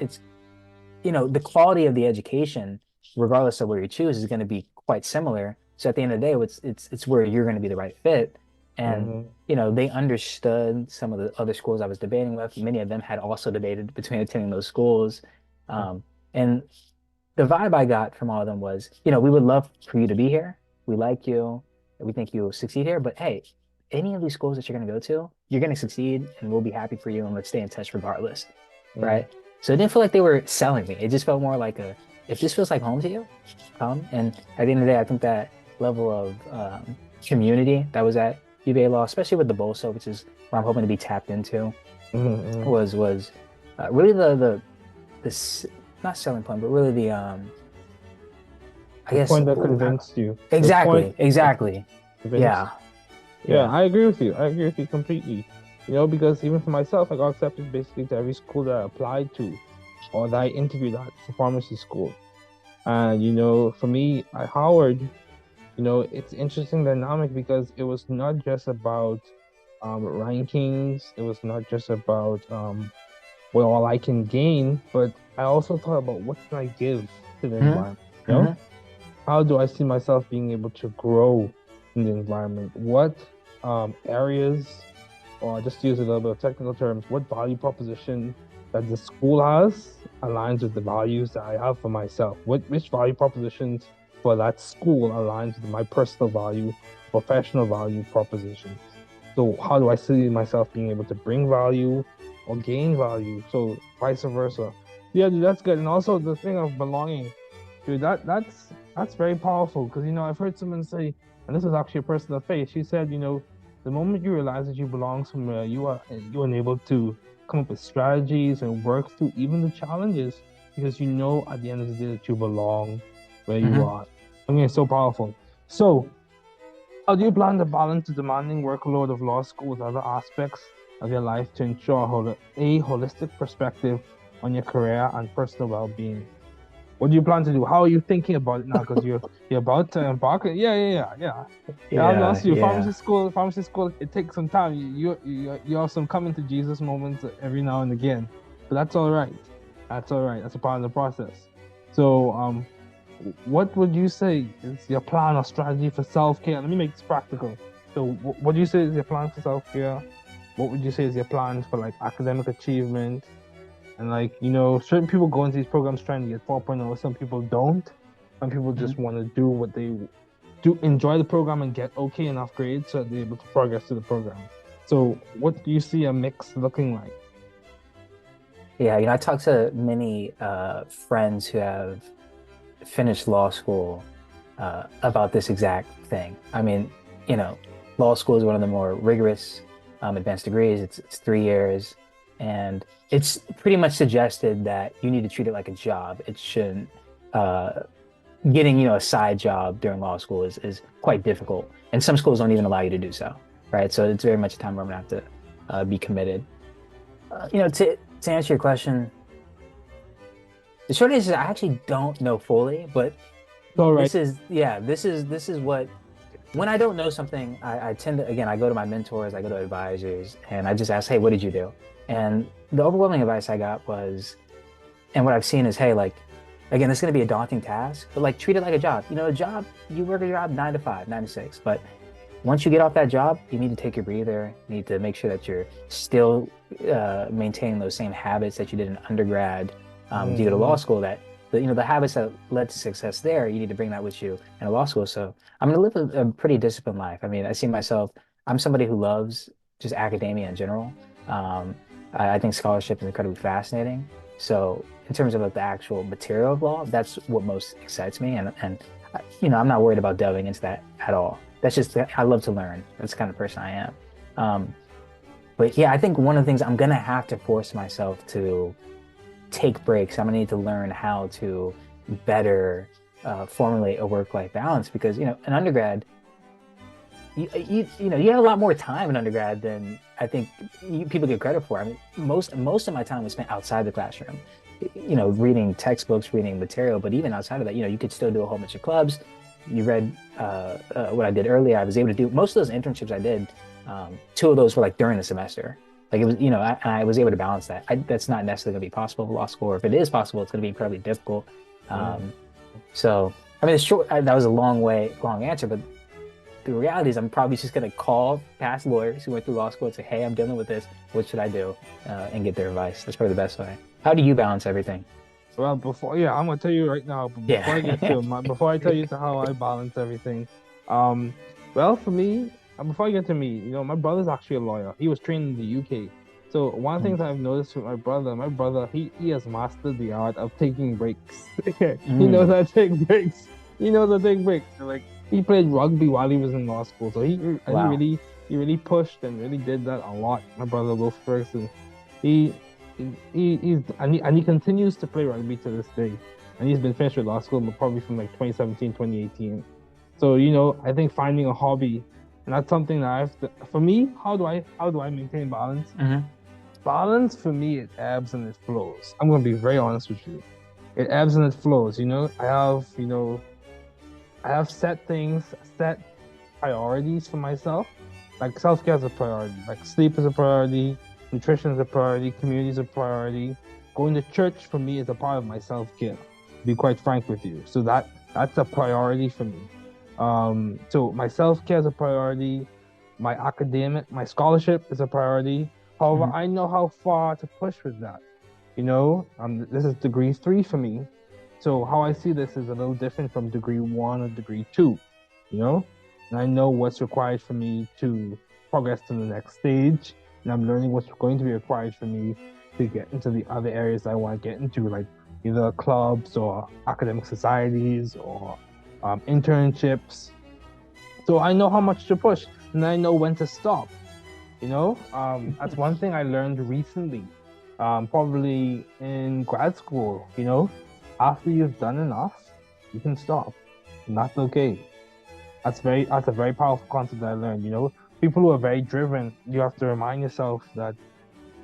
the quality of the education, regardless of where you choose, is going to be quite similar. So at the end of the day, it's where you're going to be the right fit. And Mm-hmm. they understood some of the other schools I was debating with. Many of them had also debated between attending those schools. And the vibe I got from all of them was, we would love for you to be here. We like you. We think you'll succeed here. But hey, any of these schools that you're going to go to, you're going to succeed and we'll be happy for you and let's stay in touch regardless. Mm. Right. So it didn't feel like they were selling me. It just felt more like if this feels like home to you, come. And at the end of the day, I think that level of community that was at UVA Law, especially with the BOSA, which is where I'm hoping to be tapped into, Mm-hmm. was really the not selling point, but really I The guess point that convinced you. The point that exactly. convinced. Yeah, Yeah, yeah. I agree with you. I agree with you completely. Because even for myself, I got accepted basically to every school that I applied to or that I interviewed at for pharmacy school. And for me at Howard, it's interesting dynamic because it was not just about rankings. It was not just about what all I can gain, but I also thought about what can I give to the Hmm. environment, you know? Hmm. how do I see myself being able to grow in the environment? What areas, or just to use a little bit of technical terms, what value proposition that the school has aligns with the values that I have for myself? Which value propositions for that school aligns with my personal value, professional value propositions? So how do I see myself being able to bring value or gain value? So vice versa. Yeah, dude, that's good. And also the thing of belonging, dude, that's very powerful because I've heard someone say, and this is actually a person of faith. She said, the moment you realize that you belong somewhere, you are enabled to come up with strategies and work through even the challenges because at the end of the day that you belong where you are. I mean, it's so powerful. So, how do you plan to balance the demanding workload of law school with other aspects of your life to ensure a holistic perspective on your career and personal well-being? What do you plan to do? How are you thinking about it now? Because you're about to embark. Yeah. I've lost you. Yeah. Pharmacy school. It takes some time. You have some coming to Jesus moments every now and again, but that's all right. That's all right. That's a part of the process. So, what would you say is your plan or strategy for self-care? Let me make this practical. So, what do you say is your plan for self-care? What would you say is your plans for like academic achievement? And certain people go into these programs trying to get 4.0, some people don't. Some people just want to do what they do, enjoy the program and get okay enough grades so that they're able to progress to the program. So what do you see a mix looking like? Yeah, I talked to many friends who have finished law school about this exact thing. I mean, law school is one of the more rigorous advanced degrees. It's 3 years. And it's pretty much suggested that you need to treat it like a job. It shouldn't, getting, a side job during law school is quite difficult. And some schools don't even allow you to do so, right? So it's very much a time where I'm gonna have to be committed. To answer your question, the short answer is I actually don't know fully, but All right. this is what, when I don't know something, I tend to, again, I go to my mentors, I go to advisors, and I just ask, hey, what did you do? And the overwhelming advice I got was, and what I've seen is, hey, again, this is going to be a daunting task, but treat it like a job. A job, you work a job 9 to 5, 9 to 6. But once you get off that job, you need to take your breather. You need to make sure that you're still maintaining those same habits that you did in undergrad to go to law school. That the habits that led to success there, you need to bring that with you in law school. So I'm going to live a pretty disciplined life. I mean, I see myself, I'm somebody who loves just academia in general. I think scholarship is incredibly fascinating. So in terms of the actual material of law, that's what most excites me. And I'm not worried about delving into that at all. That's just, I love to learn. That's the kind of person I am. But yeah, I think one of the things I'm going to have to force myself to take breaks. I'm going to need to learn how to better formulate a work-life balance because, in undergrad, you had a lot more time in undergrad than I think people get credit for. I mean, most of my time was spent outside the classroom, reading textbooks, reading material. But even outside of that, you could still do a whole bunch of clubs. You read what I did earlier. I was able to do most of those internships I did. 2 of those were during the semester. It was, I was able to balance that. That's not necessarily going to be possible with law school, or if it is possible, it's going to be incredibly difficult. So, I mean, it's short. That was a long answer, but the reality is I'm probably just going to call past lawyers who went through law school and say, hey, I'm dealing with this. What should I do? And get their advice. That's probably the best way. How do you balance everything? Well, I'm going to tell you right now, but before I tell you how I balance everything, well, for me, before I get to me, my brother's actually a lawyer. He was trained in the UK. So one of the things I've noticed with my brother, he has mastered the art of taking breaks. He knows how to take breaks. So, he played rugby while he was in law school. So he really pushed and really did that a lot. My brother Will Ferguson, he continues to play rugby to this day. And he's been finished with law school probably from 2017, 2018. So, I think finding a hobby, and that's something that for me, how do I maintain balance? Balance for me, it ebbs and it flows. I'm going to be very honest with you. It ebbs and it flows. I have set priorities for myself. Self-care is a priority. Sleep is a priority. Nutrition is a priority. Community is a priority. Going to church for me is a part of my self-care, to be quite frank with you. So that That's a priority for me. So my self-care is a priority. My scholarship is a priority. However, Mhm. I know how far to push with that. This is degree 3 for me. So how I see this is a little different from degree 1 or degree 2, you know? And I know what's required for me to progress to the next stage. And I'm learning what's going to be required for me to get into the other areas I want to get into, like either clubs or academic societies or internships. So I know how much to push and I know when to stop. That's one thing I learned recently, probably in grad school. After you've done enough, you can stop, and that's okay. That's a very powerful concept that I learned. People who are very driven, you have to remind yourself that,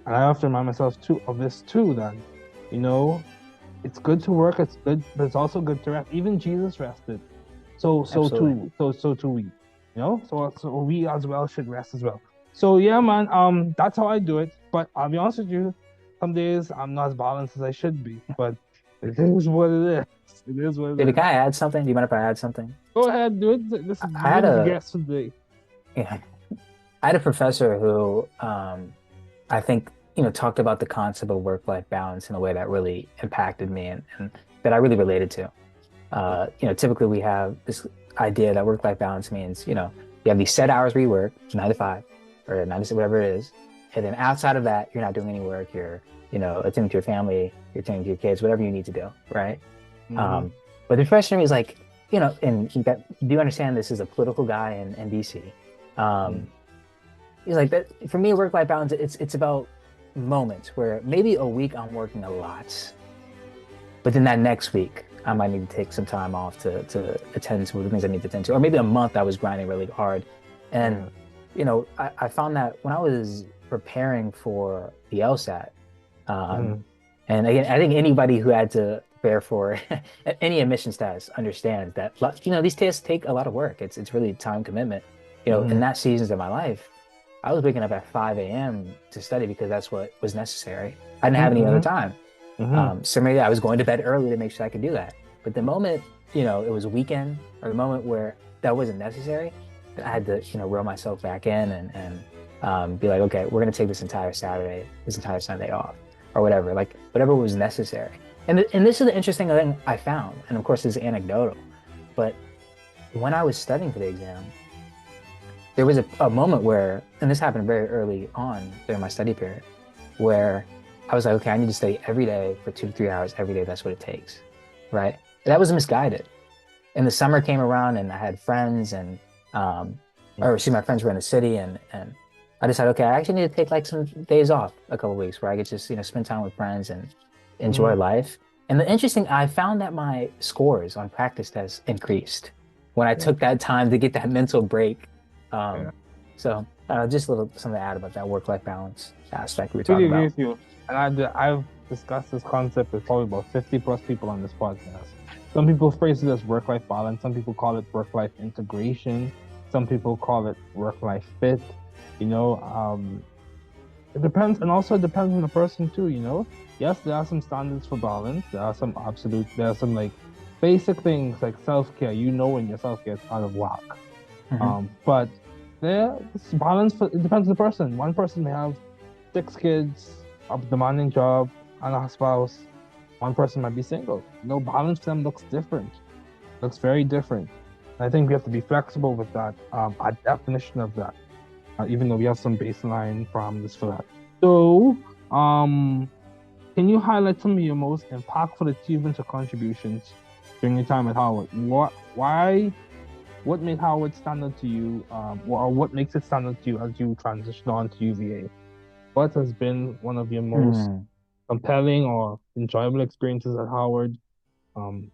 and I have to remind myself too of this too, that you know it's good to work, it's good, but it's also good to rest. Even Jesus rested, Absolutely. so too we. So we as well should rest as well. So yeah, man, that's how I do it. But I'll be honest with you, some days I'm not as balanced as I should be, but it is what it is. It is what it Baby, is. can I add something? Do you mind if I add something? Go ahead, do it. This is I had you're the a guest today. yeah, I had a professor who I think, talked about the concept of work-life balance in a way that really impacted me and that I really related to. Typically we have this idea that work-life balance means, you have these set hours where you work, 9 to 5 or 9 to 6, whatever it is. And then outside of that, you're not doing any work. You're, attending to your family, you're attending to your kids, whatever you need to do, right? Mm-hmm. Um, but the professor is like, and do you understand this is a political guy in DC? Um, he's like that for me, work-life balance, it's about moments where maybe a week I'm working a lot, but then that next week, I might need to take some time off to attend to the things I need to attend to. Or maybe a month I was grinding really hard. And, Yeah. I found that when I was preparing for the LSAT, um, Mm-hmm. and again, I think anybody who had to prepare for any admission status understands that, these tests take a lot of work. It's really time commitment. In Mm-hmm. that seasons of my life, I was waking up at 5 a.m. to study because that's what was necessary. I didn't have any other Mm-hmm. time. Mm-hmm. So maybe I was going to bed early to make sure I could do that. But the moment, it was a weekend or the moment where that wasn't necessary, I had to, reel myself back in and be like, okay, we're going to take this entire Sunday off or whatever, like whatever was necessary. And this is the interesting thing I found. And of course, this is anecdotal, but when I was studying for the exam, there was a moment where, and this happened very early on during my study period, where I was like, okay, I need to study every day for 2 to 3 hours every day. That's what it takes, right? That was misguided. And the summer came around, and I had friends, and or see, my friends were in the city, and I decided, okay, I actually need to take like some days off, a couple of weeks, where I could just spend time with friends and enjoy Mm-hmm. life. And the interesting, I found that my scores on practice tests increased when I Yeah. took that time to get that mental break. Yeah. Um, so just a little something to add about that work-life balance aspect we were Really talking agree about. with you. And I've discussed this concept with probably about 50 plus people on this podcast. Some people phrase it as work-life balance. Some people call it work-life integration. Some people call it work-life fit. You know, it depends, and also it depends on the person too. Yes, there are some standards for balance. There are some like basic things like self-care. When your self-care is out of whack. Hmm. But it's balance it depends on the person. One person may have 6 kids, a demanding job, and a spouse. One person might be single. Balance for them looks different. Looks very different. I think we have to be flexible with that. A definition of that, even though we have some baseline parameters for that. So, can you highlight some of your most impactful achievements or contributions during your time at Howard? What made Howard stand out to you, or what makes it stand out to you as you transition on to UVA? What has been one of your most Mm. compelling or enjoyable experiences at Howard? Um,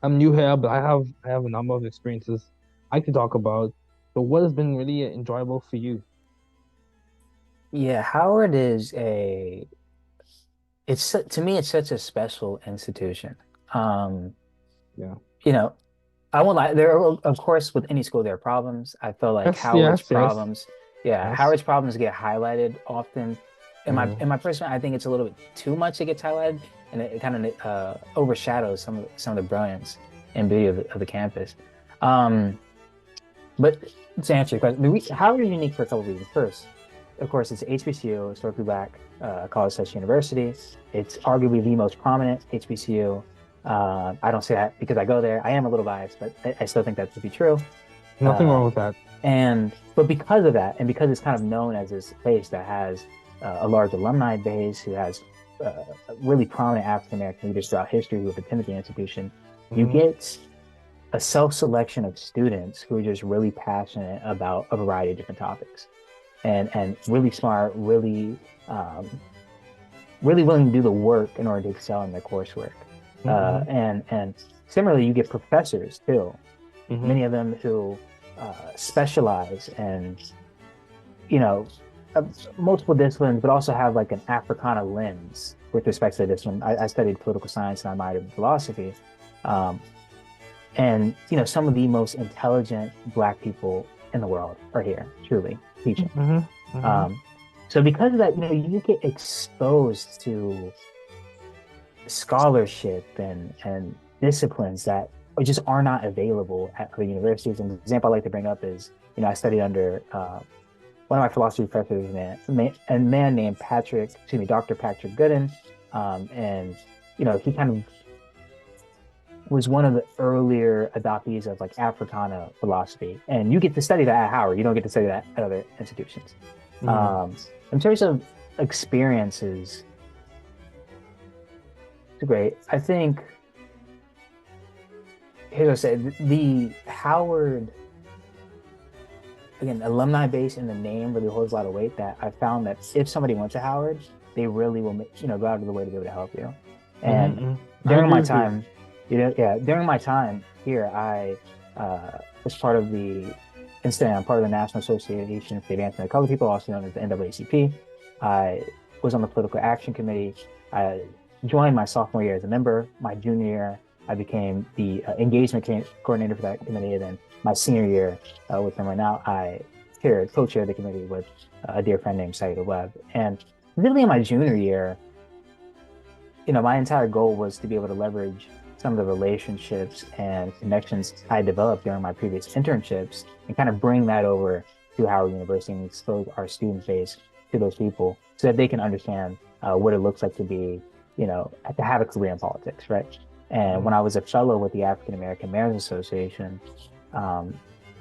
I'm new here, but I have a number of experiences I could talk about. So what has been really enjoyable for you? Yeah, Howard is to me, it's such a special institution. Um, Yeah. you know, I won't lie. There are, of course, with any school, there are problems. I feel like Yes, yes, yes, yes. Howard's problems get highlighted often. In my personal, I think it's a little bit too much it gets highlighted, and it kind of overshadows some of the brilliance. and beauty of the campus. But to answer your question, Howard is unique for a couple of reasons. First, of course, it's HBCU, historically black college/university. It's arguably the most prominent HBCU. I don't say that because I go there. I am a little biased, but I still think that to be true. Nothing wrong with that. But because of that, and because it's kind of known as this place that has a large alumni base, who has really prominent African American leaders throughout history who have attended the institution, you get a self-selection of students who are just really passionate about a variety of different topics, and really smart, really willing to do the work in order to excel in their coursework. And similarly, you get professors too, many of them who specialize in, multiple disciplines, but also have like an Africana lens with respect to this one. I studied political science and I minored in philosophy. And some of the most intelligent Black people in the world are here, truly teaching. So because of that, you get exposed to scholarship and disciplines that just are not available at other universities. And the example I like to bring up is, I studied under one of my philosophy professors, a man named Dr. Patrick Gooden, and he kind of was one of the earlier adoptees of like Africana philosophy, and you get to study that at Howard. You don't get to study that at other institutions. In terms of experiences, it's great. I think, here's what I say, the Howard, again, alumni base in the name really holds a lot of weight. That I found that if somebody went to Howard, they really will, go out of the way to be able to help you. And during my time. During my time here, I was part of I'm part of the National Association for the Advancement of Colored People, also known as the NAACP. I was on the Political Action Committee. I joined my sophomore year as a member. My junior year, I became the engagement coordinator for that committee. And then my senior year with them right now, I co-chair the committee with a dear friend named Saida Webb. And really in my junior year, my entire goal was to be able to leverage some of the relationships and connections I developed during my previous internships and kind of bring that over to Howard University and expose our student base to those people so that they can understand what it looks like to be, to have a career in politics, right? And when I was a fellow with the African American Mayors Association, I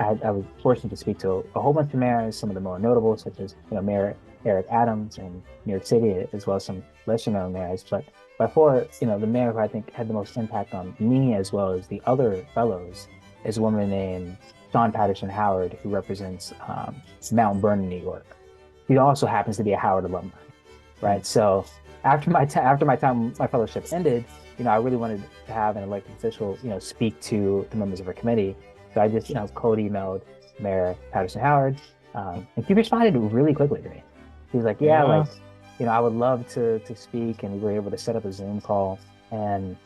was fortunate to speak to a whole bunch of mayors, some of the more notable, such as Mayor Eric Adams in New York City, as well as some lesser known mayors. But by far, the mayor who I think had the most impact on me as well as the other fellows is a woman named Swann Patterson Howard, who represents Mount Vernon, New York. He also happens to be a Howard alumni, right? So after my fellowship ended, I really wanted to have an elected official, speak to the members of our committee. So I just, cold emailed Mayor Patterson Howard, and he responded really quickly to me. He was like, I would love to speak, and we were able to set up a Zoom call. And,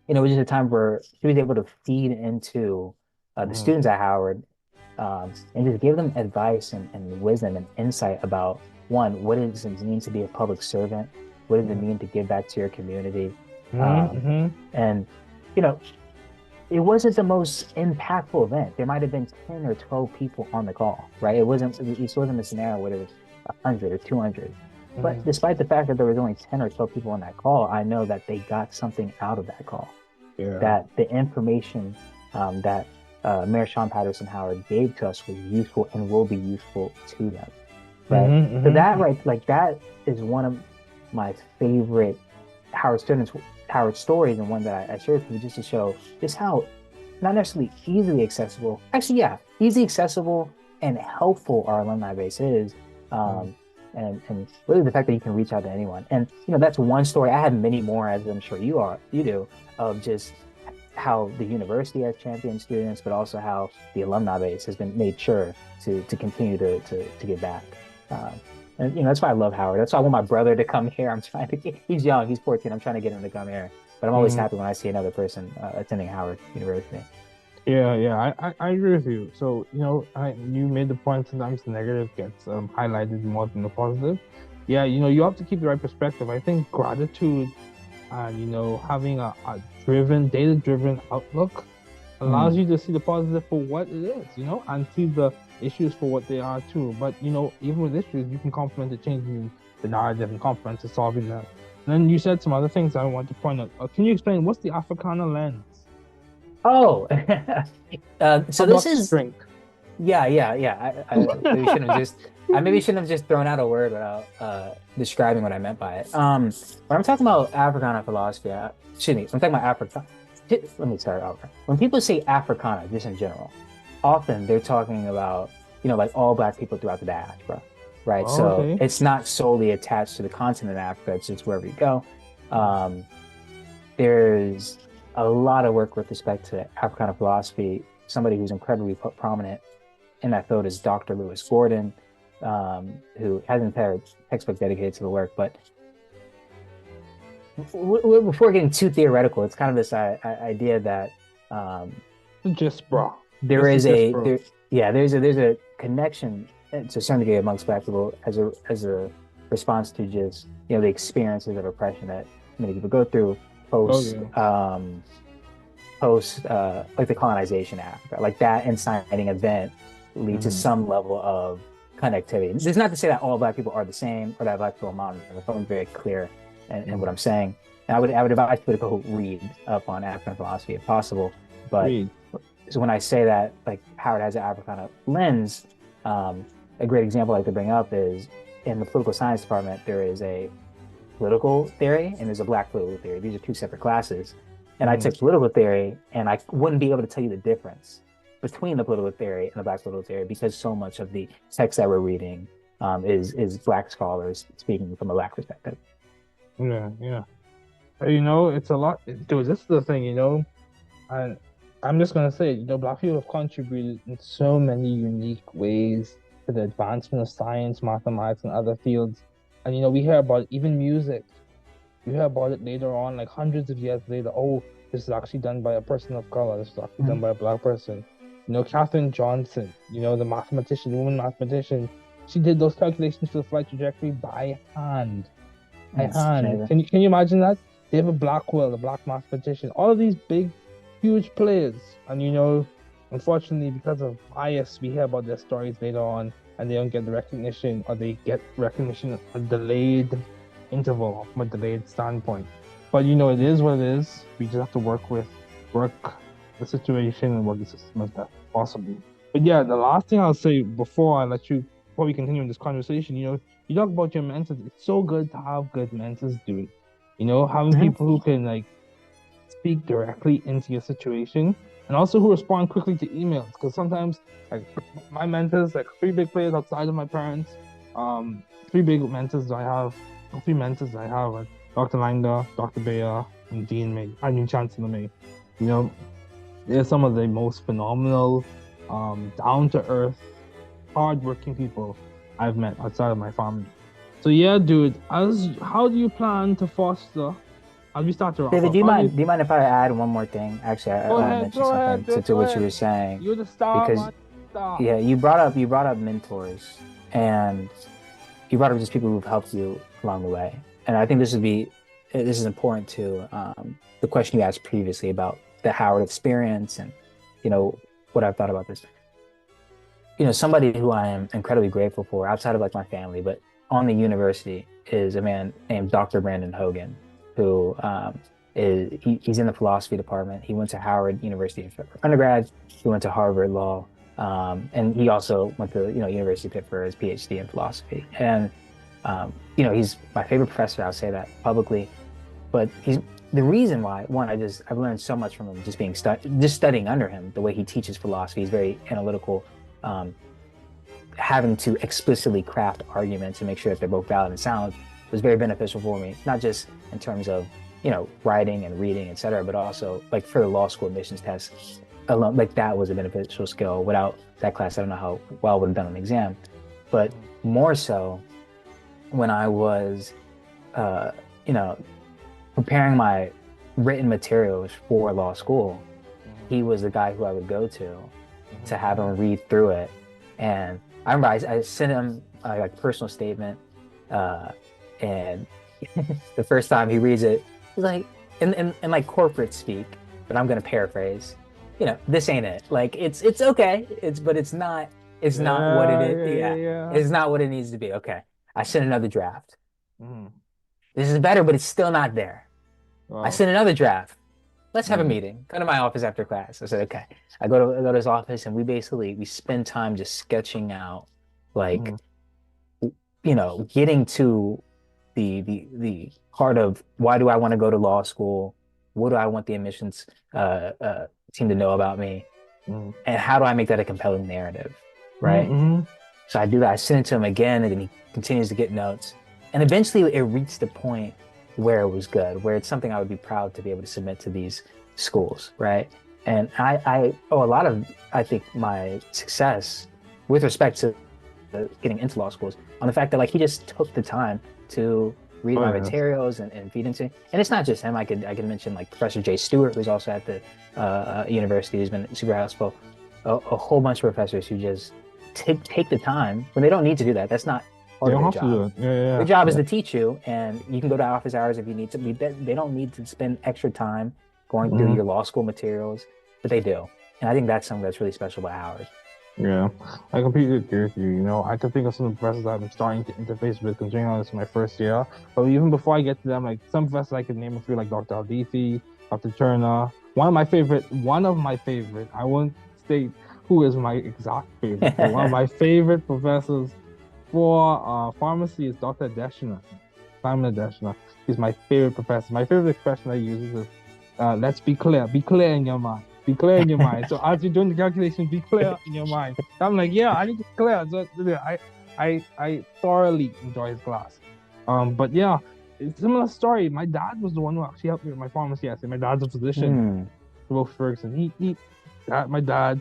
it was just a time where he was able to feed into the students at Howard and just give them advice and wisdom and insight about, one, what does it mean to be a public servant? What does it mean to give back to your community? And, it wasn't the most impactful event. There might have been 10 or 12 people on the call, right? It wasn't a scenario where there was 100 or 200. But despite the fact that there was only 10 or 12 people on that call, I know that they got something out of that call. That the information that Mayor Swann Patterson Howard gave to us was useful and will be useful to them. Right? So that is one of my favorite Howard stories, and one that I shared with you just to show just how not necessarily easily accessible, easy accessible and helpful our alumni base is. And really the fact that you can reach out to anyone. And, that's one story. I have many more, as I'm sure you do, of just how the university has championed students, but also how the alumni base has been made sure to continue to give back. And, that's why I love Howard. That's why I want my brother to come here. He's young, he's 14. I'm trying to get him to come here. But I'm always happy when I see another person attending Howard University. Yeah, I agree with you. So, you made the point, sometimes the negative gets highlighted more than the positive. Yeah, you have to keep the right perspective. I think gratitude and having a data-driven outlook allows Mm. you to see the positive for what it is, and see the issues for what they are too. But even with issues, you can complement it, changing the narrative and complement to solving them. And then you said some other things I want to point out. Can you explain what's the Africana lens? Oh, so this Starbucks is drink. yeah. I maybe shouldn't have just thrown out a word without describing what I meant by it. When I'm talking about Africana philosophy, excuse me, I'm talking about Africa. Let me start over. When people say Africana, just in general, often they're talking about, like all Black people throughout the diaspora, right? Oh, So okay. it's not solely attached to the continent of Africa, it's just wherever you go. Um, there's a lot of work with respect to Africana philosophy. Somebody who's incredibly prominent in that field is Dr. Lewis Gordon, who has an entire textbook dedicated to the work. But before getting too theoretical, it's kind of this idea that um, Just bro. there This is is just a bro. there's a connection to a certain degree amongst Black people as a response to just the experiences of oppression that many people go through Oh post yeah. like the colonization of Africa, like that inciting event lead to Mhm. some level of connectivity. This is not to say that all Black people are the same or that Black people are modern. I'm very clear in what I'm saying. And I would advise people to go read up on African philosophy if possible. But Read. so when I say that, like Howard has an Africana lens, a great example I like to bring up is in the political science department, there is a political theory and there's a Black political theory. These are two separate classes. And I took political theory and I wouldn't be able to tell you the difference between the political theory and the Black political theory because so much of the text that we're reading is Black scholars speaking from a Black perspective. Yeah, yeah. It's a lot. Dude, this is the thing, and I'm just gonna say, Black people have contributed in so many unique ways to the advancement of science, mathematics, and other fields. And we hear about even music. You hear about it later on, like hundreds of years later. Oh, this is actually done by a person of color. This is actually done Mhm. by a Black person. Katherine Johnson, the mathematician, woman mathematician, she did those calculations for the flight trajectory by hand. By It's hand. amazing. Can you imagine that? David Blackwell, the Black mathematician, all of these big, huge players. And unfortunately, because of bias, we hear about their stories later on and they don't get the recognition, or they get recognition at a delayed interval from a delayed standpoint. But it is what it is. We just have to work the situation and work the system as best possible. But yeah, the last thing I'll say before we continue in this conversation, you talk about your mentors. It's so good to have good mentors, dude. Having Mhm. people who can speak directly into your situation and also who respond quickly to emails. Because sometimes, like my mentors, like three big players outside of my parents, three big mentors I have, three mentors I have are Dr. Langer, Dr. Bayer, and Dean May. I mean Chancellor May. You know, they're some of the most phenomenal, down to earth, hardworking people I've met outside of my family. So yeah, dude, as how do you plan to foster as we start to wrap David, up? How do you do you mind if I add one more thing? Actually, I want to mention go ahead, something dude, to go what you ahead. were saying You're the star, because man. Star. yeah, you brought up mentors and you brought up just people who've helped you along the way. And I think this is important to the question you asked previously about the Howard experience and you know what I've thought about this. Somebody who I am incredibly grateful for outside of like my family, but on the university is a man named Dr. Brandon Hogan, who he's in the philosophy department. He went to Howard University for undergrad. He went to Harvard Law, and he also went to University of Pitt for his PhD in philosophy. And he's my favorite professor. I'll say that publicly. But he's the reason why one I've learned so much from him just studying under him. The way he teaches philosophy, he's very analytical. Um, Having to explicitly craft arguments and make sure that they're both valid and sound was very beneficial for me, not just in terms of writing and reading, etc., but also like for the law school admissions test alone. Like that was a beneficial skill. Without that class, I don't know how well I would have done on the exam. But more so when I was, uh, you know, preparing my written materials for law school, he was the guy who I would go to have him read through it. And I remember I sent him a like personal statement, and the first time he reads it, He's like, in like corporate speak, but I'm gonna paraphrase. This ain't it. Like it's okay. But it's not what it is. Yeah, Yeah. it's not what it needs to be. Okay, I sent another draft. Mm. This is better, but it's still not there. I Wow. sent another draft. Let's have a Mm. meeting. Come to my office after class. I said, okay. I go to his office and we spend time just sketching out like, Mm. getting to the heart of why do I want to go to law school? What do I want the admissions team to know about me? Mm. And how do I make that a compelling narrative? Right. Mm-hmm. So I do that. I send it to him again, and then he continues to get notes. And eventually it reached the point where it was good, where it's something I would be proud to be able to submit to these schools, right? And I owe a lot of, I think, my success with respect to getting into law schools on the fact that like he just took the time to read my materials and feed into. And it's not just him. I could mention like Professor Jay Stewart, who's also at the university, who's been super helpful. A whole bunch of professors who just take the time when they don't need to do that. That's not part of their job. Their job is to teach you, and you can go to office hours if you need to. They don't need to spend extra time going through your law school materials, but they do. And I think that's something that's really special about Howard. Yeah, I completely agree with you. I can think of some professors I'm starting to interface with, considering this is my first year. But even before I get to them, like some professors I could name a few, like Dr. Aldifi, Dr. Turner. One of my favorite, I won't state who is my exact favorite, but one of my favorite professors for pharmacy is Dr. Deshna, Simon Deshna. He's my favorite professor. My favorite expression I use is, let's be clear in your mind. Be clear in your mind. So as you're doing the calculation, be clear in your mind. I'm like, yeah, I need to be clear. So I thoroughly enjoy his class. But yeah, it's a similar story. My dad was the one who actually helped me with my pharmacy essay. My dad's a physician, Wolf Ferguson. My dad,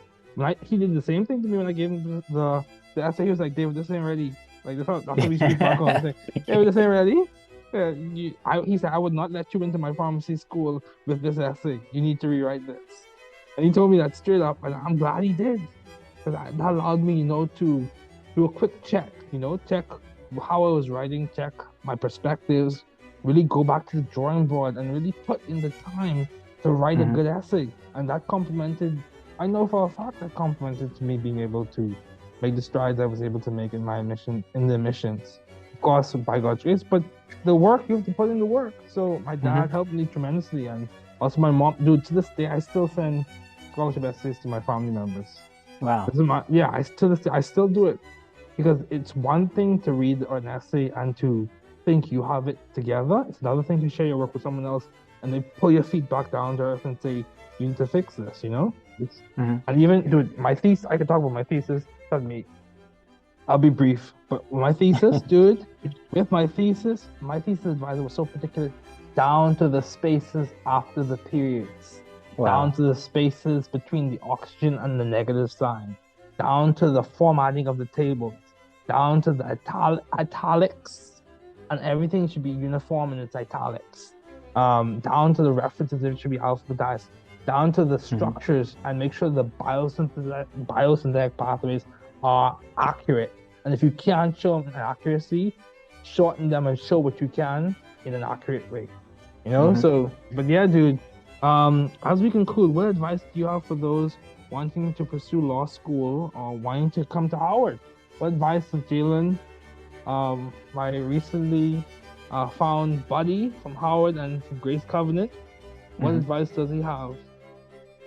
he did the same thing to me when I gave him the essay. He was like, David, this ain't ready. Like, that's how we speak back home. David, this ain't ready. He said, I would not let you into my pharmacy school with this essay. You need to rewrite this. And he told me that straight up, and I'm glad he did. Because that allowed me, to do a quick check, check how I was writing, check my perspectives, really go back to the drawing board and really put in the time to write a good essay. And that I know for a fact that complemented to me being able to make the strides I was able to make in the admissions. Of course, by God's grace, but the work, you have to put in the work. So my dad helped me tremendously, and also my mom. Dude, to this day, I still send scholarship essays to my family members. Wow. I still do it, because it's one thing to read an essay and to think you have it together. It's another thing to share your work with someone else and they pull your feet back down to earth and say, you need to fix this, And even, dude, my thesis, I could talk about my thesis. Trust me, I'll be brief. But my thesis, dude, my thesis advisor was so particular, down to the spaces after the periods, down to the spaces between the oxygen and the negative sign, down to the formatting of the tables, down to the italics, and everything should be uniform in its italics, down to the references, it should be alphabetized, down to the structures, and make sure the biosynthetic pathways are accurate. And if you can't show them an accuracy, shorten them and show what you can in an accurate way. So, but yeah, dude, as we conclude, what advice do you have for those wanting to pursue law school or wanting to come to Howard? What advice does Jalen, my recently found buddy from Howard and from Grace Covenant, what advice does he have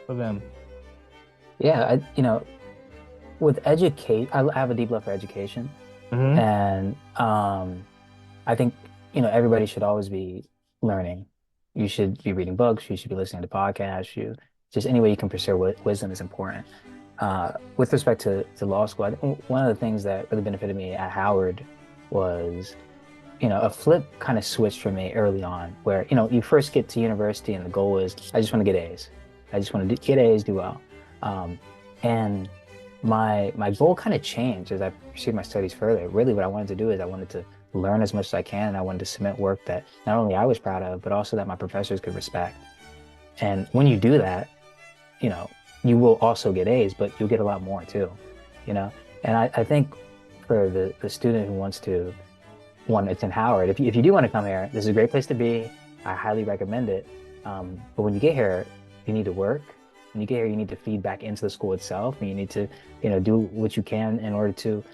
for them? Yeah, with educate, I have a deep love for education, and I think everybody should always be learning. You should be reading books. You should be listening to podcasts. Just any way you can pursue wisdom is important. With respect to law school, I think one of the things that really benefited me at Howard was, a flip kind of switched for me early on, where you first get to university and the goal is I just want to get A's. I just want to get A's, do well, and my goal kind of changed as I pursued my studies further. Really, what I wanted to do is I wanted to learn as much as I can, and I wanted to submit work that not only I was proud of, but also that my professors could respect. And when you do that, you will also get A's, but you'll get a lot more too, And I think for the student who wants to, it's in Howard, if you do want to come here, this is a great place to be. I highly recommend it. But when you get here, you need to work. When you get here, you need to feed back into the school itself, and you need to, do what you can in order to,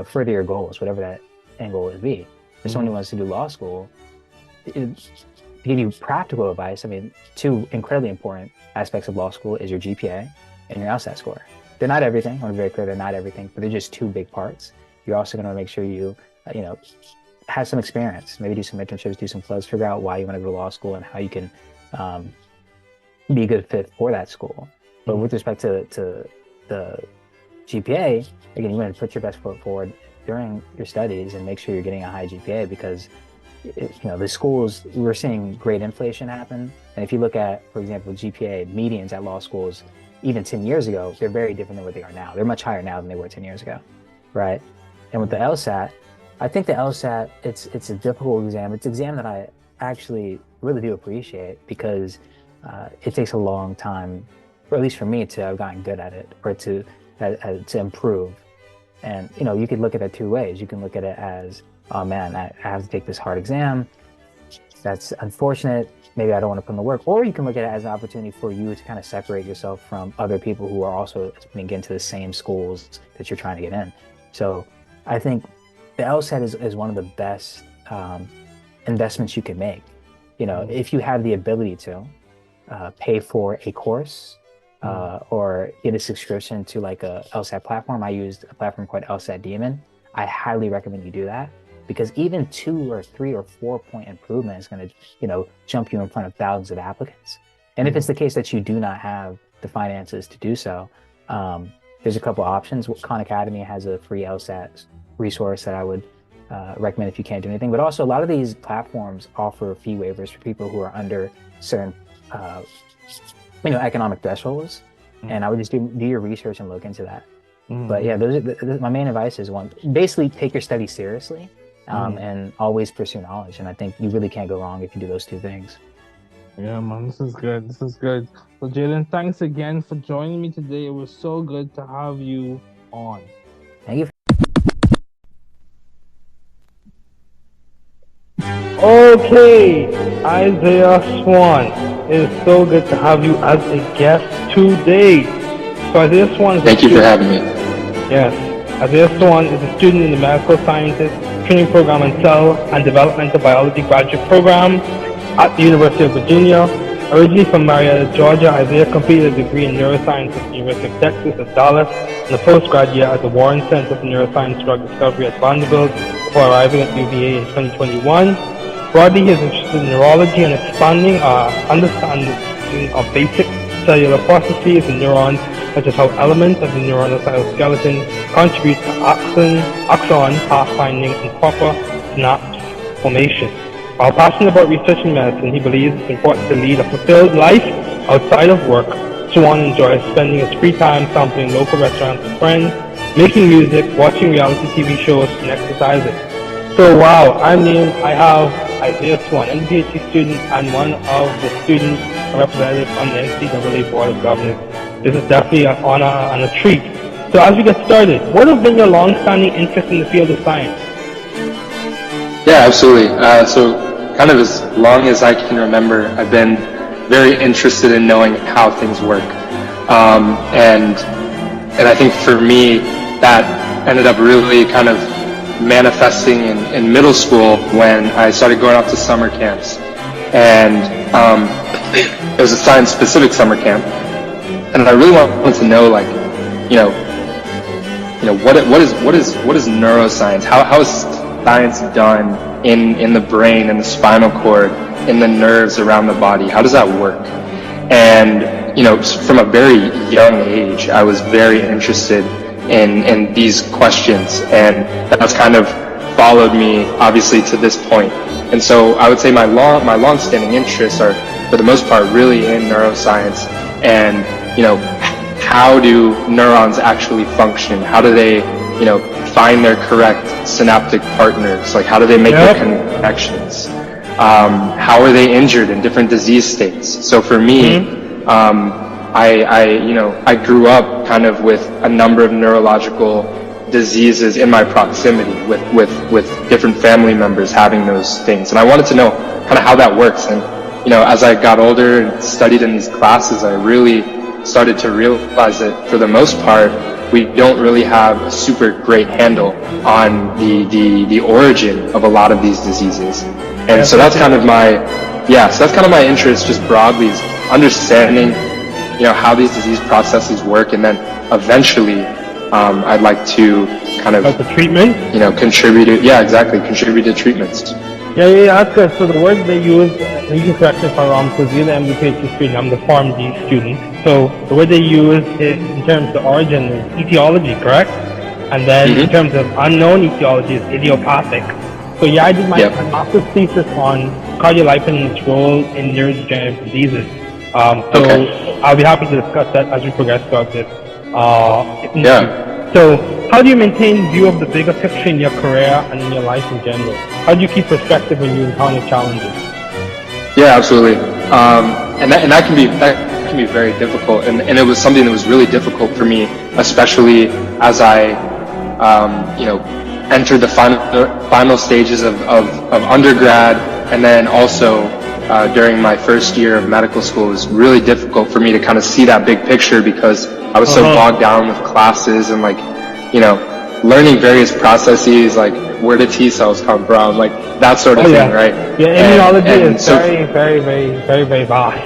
further your goals, whatever that end goal is be. For someone who wants to do law school, to give you practical advice, I mean, two incredibly important aspects of law school is your GPA and your LSAT score. They're not everything. I want to be very clear, they're not everything, but they're just two big parts. You're also going to make sure you, have some experience, maybe do some internships, do some flows, figure out why you want to go to law school and how you can be a good fit for that school. But with respect to the GPA, again, you want to put your best foot forward during your studies and make sure you're getting a high GPA, because the schools, we're seeing great inflation happen. And if you look at, for example, GPA medians at law schools, even 10 years ago, they're very different than what they are now. They're much higher now than they were 10 years ago, right? And with the LSAT, I think the LSAT, it's a difficult exam. It's an exam that I actually really do appreciate, because it takes a long time, or at least for me, to have gotten good at it, or to improve. And you could look at it two ways. You can look at it as, oh man, I have to take this hard exam. That's unfortunate. Maybe I don't want to put in the work. Or you can look at it as an opportunity for you to kind of separate yourself from other people who are also attempting to get into the same schools that you're trying to get in. So I think the LSAT is one of the best investments you can make. If you have the ability to pay for a course or get a subscription to like a LSAT platform. I used a platform called LSAT Demon. I highly recommend you do that, because even 2 or 3 or 4 point improvement is going to, jump you in front of thousands of applicants. And if it's the case that you do not have the finances to do so, there's a couple options. Khan Academy has a free LSAT resource that I would recommend if you can't do anything. But also, a lot of these platforms offer fee waivers for people who are under certain, economic thresholds. And I would just do your research and look into that. But yeah, my main advice is, one, basically take your studies seriously, and always pursue knowledge. And I think you really can't go wrong if you do those two things. Yeah, man, this is good. This is good. So, Jalen, thanks again for joining me today. It was so good to have you on. Thank you. Okay, Isaiah Swann, it is so good to have you as a guest today. So Isaiah Swann is Thank you for having me. Yes, Isaiah Swann is a student in the Medical Sciences Training Program and Cell and Developmental Biology Graduate Program at the University of Virginia. Originally from Marietta, Georgia, Isaiah completed a degree in neuroscience at the University of Texas at Dallas and a postgrad year at the Warren Center for Neuroscience Drug Discovery at Vanderbilt before arriving at UVA in 2021. Broadly, he is interested in neurology and expanding our understanding of basic cellular processes in neurons, such as how elements of the neuronal cytoskeleton contribute to axon pathfinding and proper synapse formation. While passionate about researching medicine, he believes it's important to lead a fulfilled life outside of work. Swann enjoys spending his free time sampling local restaurants with friends, making music, watching reality TV shows, and exercising. So wow, I'm Neal. I have Isaiah Swann, MPhD student and one of the students representatives on the NCAA Board of Governors. This is definitely an honor and a treat. So as we get started, what have been your long-standing interest in the field of science? Yeah, absolutely. So kind of as long as I can remember, I've been very interested in knowing how things work. And I think for me, that ended up really kind of manifesting in middle school when I started going off to summer camps. And it was a science-specific summer camp. And I really wanted to know, like, what is neuroscience? How is science done in the brain, in the spinal cord, in the nerves around the body? How does that work? And from a very young age, I was very interested in these questions, and that's kind of followed me obviously to this point. And so I would say my long-standing interests are, for the most part, really in neuroscience and how do neurons actually function? How do they find their correct synaptic partners? Like, how do they make their connections? How are they injured in different disease states? So for me, I grew up kind of with a number of neurological diseases in my proximity with different family members having those things. And I wanted to know kind of how that works. And as I got older and studied in these classes, I really started to realize that for the most part, we don't really have a super great handle on the origin of a lot of these diseases. And so that's kind of my interest just broadly, is understanding, how these disease processes work, and then eventually I'd like to kind of the treatment, contribute to treatments. Yeah, that's good. So the word they use, you can correct me if I'm wrong, because you're the MD-PhD student, I'm the PharmD student. So the word they use is, in terms of the origin, is etiology, correct? And then in terms of unknown etiology, is idiopathic. So yeah, I did my master's thesis on cardiolipin and its role in neurodegenerative diseases. I'll be happy to discuss that as we progress throughout this. So how do you maintain view of the bigger picture in your career and in your life in general? How do you keep perspective when you encounter challenges? Yeah, absolutely. And that can be very difficult. And it was something that was really difficult for me, especially as I, entered the final stages of undergrad, and then also during my first year of medical school. It was really difficult for me to kind of see that big picture, because I was so bogged down with classes and learning various processes, like where do T cells come from, like that sort of thing, right? Yeah, immunology is very, very, very, very, very vast.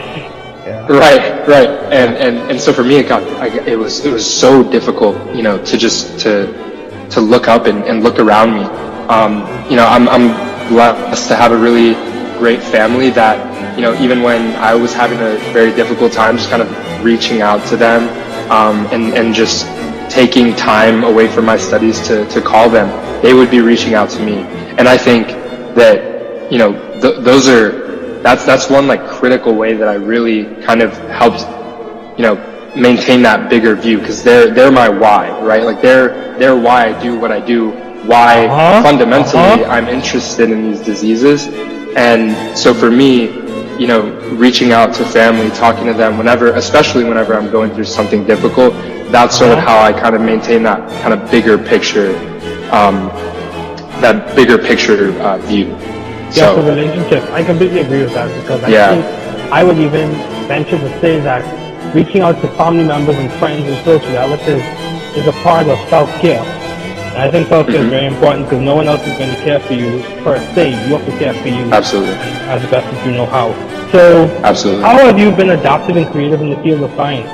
Yeah. Right. And so for me, it was so difficult, to look up and look around me. I'm blessed to have a really great family that, even when I was having a very difficult time, just kind of reaching out to them, and just taking time away from my studies to call them, they would be reaching out to me. And I think that, that's one critical way that I really kind of helped, maintain that bigger view, because they're my why, right? Like they're why I do what I do, why fundamentally I'm interested in these diseases. And so for me, reaching out to family, talking to them especially whenever I'm going through something difficult, that's sort of how I kind of maintain that kind of bigger picture, view. Yeah, so relationship, I completely agree with that, because I think I would even venture to say that reaching out to family members and friends and close relatives is a part of self-care. And I think self-care is very important, because no one else is going to care for you per se. You have to care for you as best as you know how. So, how have you been adaptive and creative in the field of science?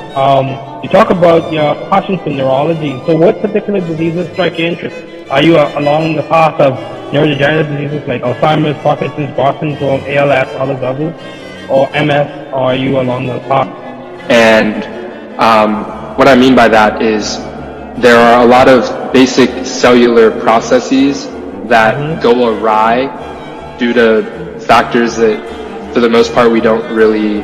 You talk about your passion for neurology. So what particular diseases strike your interest? Are you along the path of neurodegenerative diseases like Alzheimer's, Parkinson's, Bart syndrome, ALS, all those others, or MS, or are you along the path? And what I mean by that is there are a lot of basic cellular processes that go awry due to factors that, for the most part, we don't really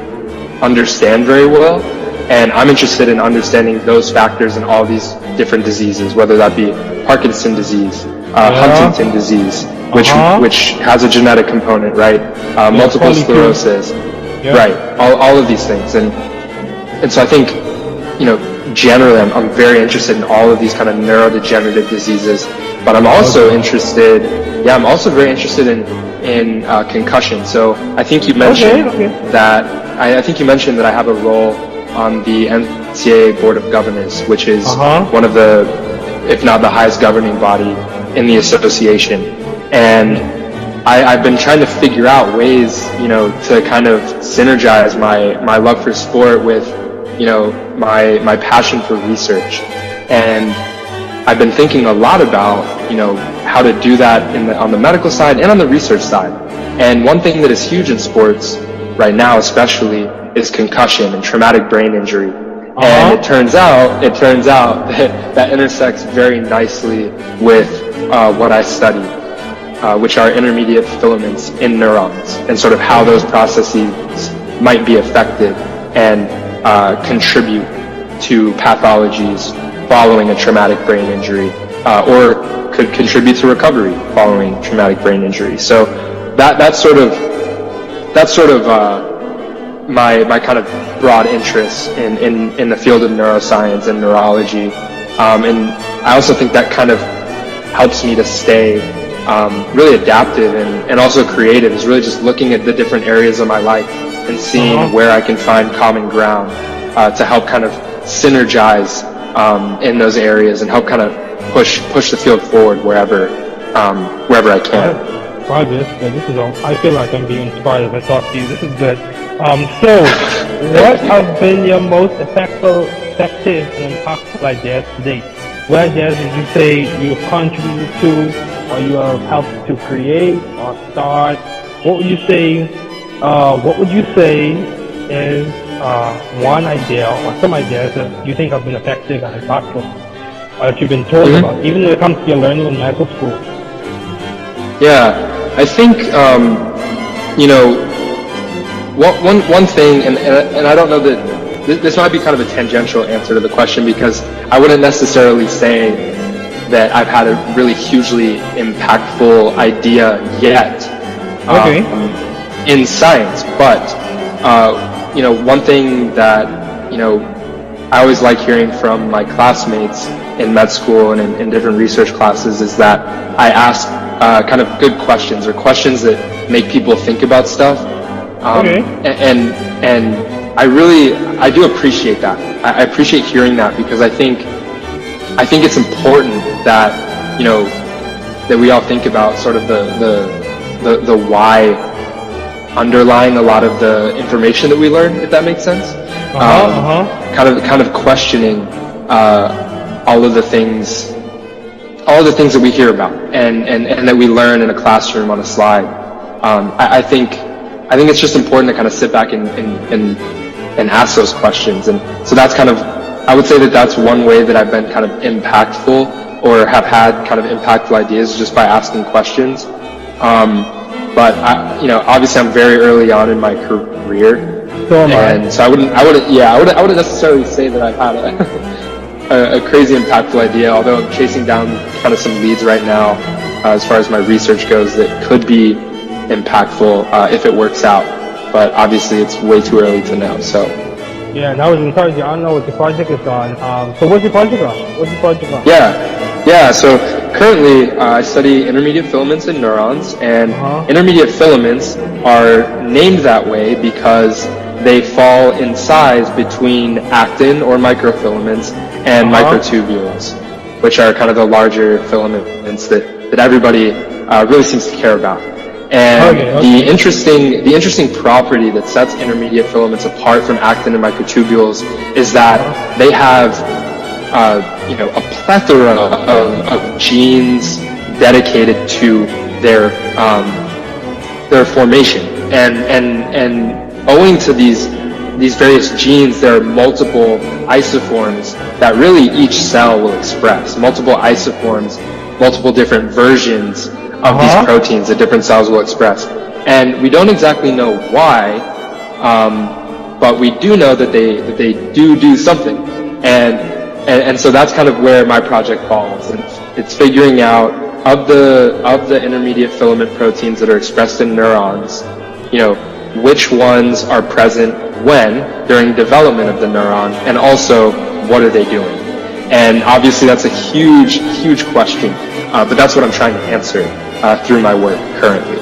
understand very well. And I'm interested in understanding those factors in all these different diseases, whether that be Parkinson's disease, Huntington disease, which has a genetic component, right? Multiple sclerosis, right? All of these things. And so I think, generally I'm very interested in all of these kind of neurodegenerative diseases, but I'm also very interested in concussion. So I think you mentioned that I have a role on the NCAA Board of Governors, which is one of the, if not the highest governing body in the association. And I've been trying to figure out ways, to kind of synergize my love for sport with, my passion for research. And I've been thinking a lot about, how to do that on the medical side and on the research side. And one thing that is huge in sports right now, especially, is concussion and traumatic brain injury. And it turns out that intersects very nicely with what I study, which are intermediate filaments in neurons, and sort of how those processes might be affected and contribute to pathologies following a traumatic brain injury, or could contribute to recovery following traumatic brain injury. So that's sort of my kind of broad interest in the field of neuroscience and neurology. And I also think that kind of helps me to stay really adaptive and also creative is really just looking at the different areas of my life and seeing where I can find common ground to help kind of synergize in those areas and help kind of push the field forward wherever I can. Wow, this is all. I feel like I'm being inspired as I talk to you. This is good. So, what have been your most effective and impactful ideas to date? What ideas did you say you've contributed to, or you have helped to create or start? What would you say? Is one idea or some ideas that you think have been effective and impactful, or that you've been told about, even when it comes to your learning in medical school? Yeah, I think one thing, and I don't know that this might be kind of a tangential answer to the question, because I wouldn't necessarily say that I've had a really hugely impactful idea yet in science, but one thing that I always like hearing from my classmates in med school and in different research classes is that I ask kind of good questions, or questions that make people think about stuff. And I do appreciate that. I appreciate hearing that, because I think it's important that that we all think about sort of the why underlying a lot of the information that we learn, if that makes sense. Kind of questioning all of the things that we hear about and that we learn in a classroom on a slide. I think it's just important to kind of sit back and ask those questions. And so that's kind of, I would say that that's one way that I've been kind of impactful, or have had kind of impactful ideas, just by asking questions. But obviously I'm very early on in my career, and so I wouldn't necessarily say that I've had a crazy impactful idea, although I'm chasing down kind of some leads right now as far as my research goes that could be impactful if it works out. But obviously it's way too early to know. So yeah, and I was encouraging. I don't know what the project is on. So what's your project on? Yeah. So currently I study intermediate filaments in neurons, and intermediate filaments are named that way because they fall in size between actin or microfilaments and microtubules, which are kind of the larger filaments that everybody really seems to care about. And the interesting property that sets intermediate filaments apart from actin and microtubules is that they have a plethora of genes dedicated to their formation, and owing to these various genes, there are multiple isoforms that really each cell will express, multiple isoforms, multiple different versions of these proteins that different cells will express. And we don't exactly know why, but we do know that they do something. And so that's kind of where my project falls. And it's figuring out of the intermediate filament proteins that are expressed in neurons, which ones are present when during development of the neuron, and also what are they doing. And obviously that's a huge question, but that's what I'm trying to answer through my work currently.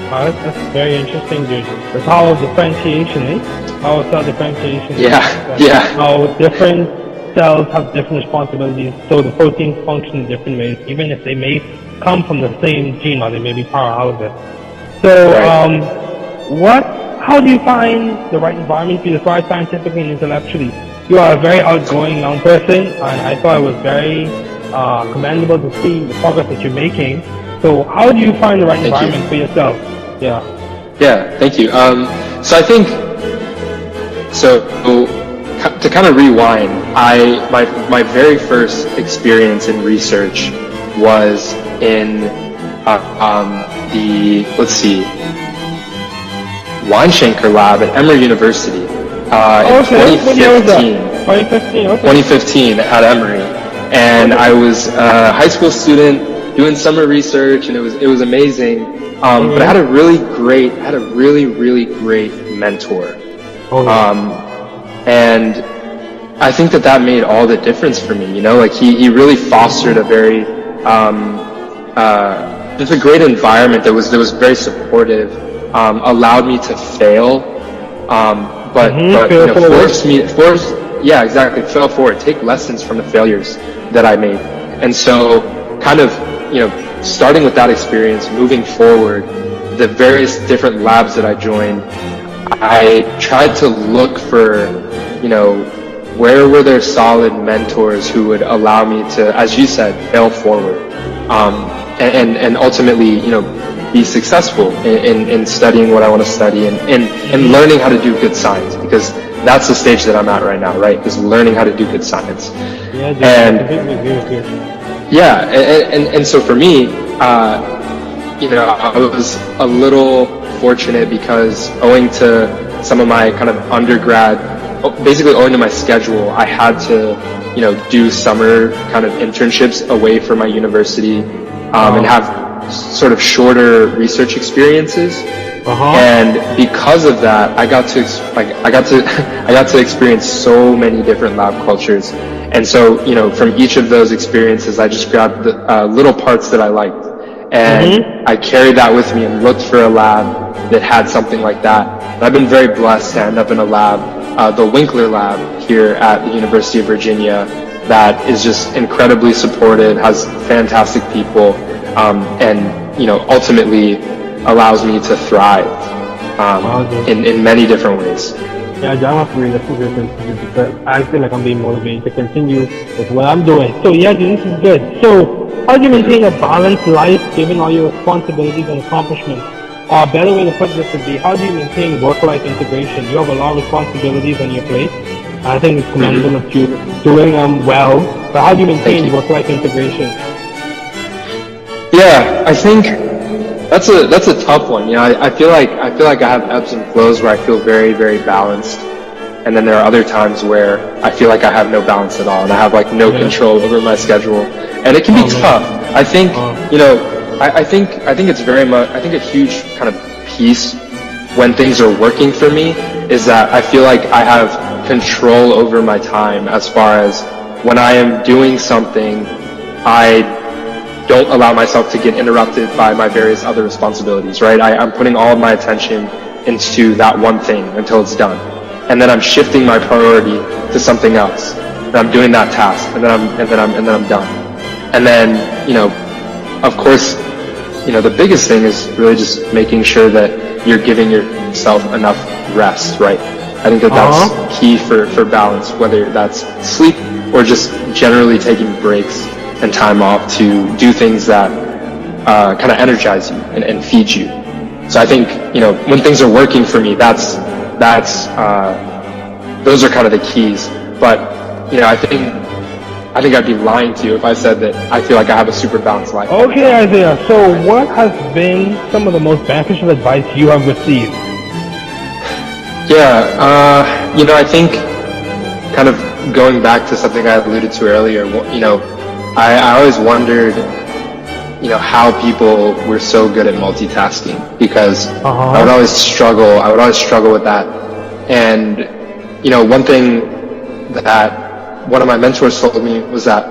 That's very interesting, dude. The power of differentiation, Power of cell differentiation. Yeah. How different cells have different responsibilities, so the proteins function in different ways, even if they may come from the same gene, or they may be powerhouses. So, how do you find the right environment for you, as far as scientifically and intellectually? You are a very outgoing young person, and I thought it was very commendable to see the progress that you're making. So how do you find the right environment for yourself? Yeah, thank you. So I think, to kind of rewind, my very first experience in research was in the Weinschenker lab at Emory University in 2015. 2015 at Emory, and I was a high school student doing summer research, and it was amazing. But I had a really great mentor. And I think that made all the difference for me. Like he really fostered a very just a great environment that was very supportive, allowed me to fail, but yeah, exactly, fail forward, take lessons from the failures that I made. And so kind of, starting with that experience, moving forward, the various different labs that I joined, I tried to look for, where were there solid mentors who would allow me to, as you said, fail forward, and ultimately, be successful in studying what I want to study and learning how to do good science, because that's the stage that I'm at right now, right? Is learning how to do good science. And so for me, I was a little fortunate because owing to some of my kind of undergrad, basically owing to my schedule, I had to, do summer kind of internships away from my university, and have sort of shorter research experiences. And because of that, I got to experience so many different lab cultures. And so, from each of those experiences, I just grabbed the little parts that I liked. And I carried that with me and looked for a lab that had something like that. And I've been very blessed to end up in a lab, the Winkler lab here at the University of Virginia, that is just incredibly supportive, has fantastic people, and, ultimately allows me to thrive in many different ways. Yeah, I'm agree. That's because I feel like I'm being motivated to continue with what I'm doing. So yeah, this is good. So how do you maintain a balanced life given all your responsibilities and accomplishments? A better way to put this would be, how do you maintain work-life integration? You have a lot of responsibilities on your plate. I think it's commendable of you doing well. But how do you maintain work-life integration? Yeah, I think that's a tough one. I feel like I have ebbs and flows where I feel very, very balanced, and then there are other times where I feel like I have no balance at all, and I have like no control over my schedule, and it can be tough. I think I think it's very much. I think a huge kind of piece when things are working for me is that I feel like I have control over my time, as far as when I am doing something, I don't allow myself to get interrupted by my various other responsibilities, right? I'm putting all of my attention into that one thing until it's done. And then I'm shifting my priority to something else. And I'm doing that task, and then I'm done. And then, of course, the biggest thing is really just making sure that you're giving yourself enough rest, right? I think that's key for balance, whether that's sleep or just generally taking breaks and time off to do things that kind of energize you and feed you. So I think, when things are working for me, those are kind of the keys. But, I think I'd be lying to you if I said that I feel like I have a super balanced life. Okay, Isaiah. So what has been some of the most beneficial advice you have received? Yeah, I think kind of going back to something I alluded to earlier, I always wondered, how people were so good at multitasking, because I would always struggle with that. And, one thing that one of my mentors told me was that,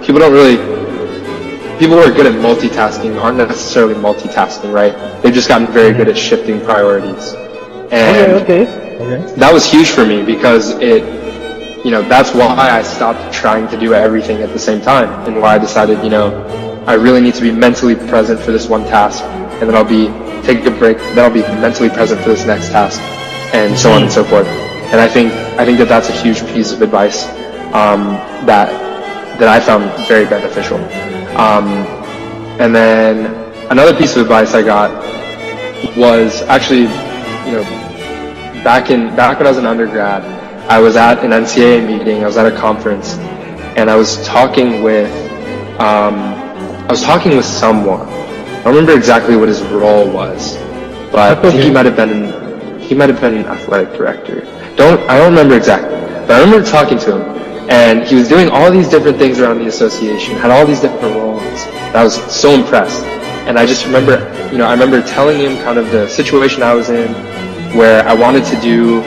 people who are good at multitasking aren't necessarily multitasking, right? They've just gotten very good at shifting priorities. And that was huge for me, because that's why I stopped trying to do everything at the same time, and why I decided, I really need to be mentally present for this one task, and then I'll take a break, then I'll be mentally present for this next task, and so on and so forth. And I think that that's a huge piece of advice that I found very beneficial. And then another piece of advice I got was actually, back when I was an undergrad, I was at an NCAA meeting, I was at a conference, and I was talking with someone. I don't remember exactly what his role was, but I think he might have been an athletic director. I don't remember exactly, but I remember talking to him, and he was doing all these different things around the association, had all these different roles, and I was so impressed. And I just remember, I remember telling him kind of the situation I was in, where I wanted to do,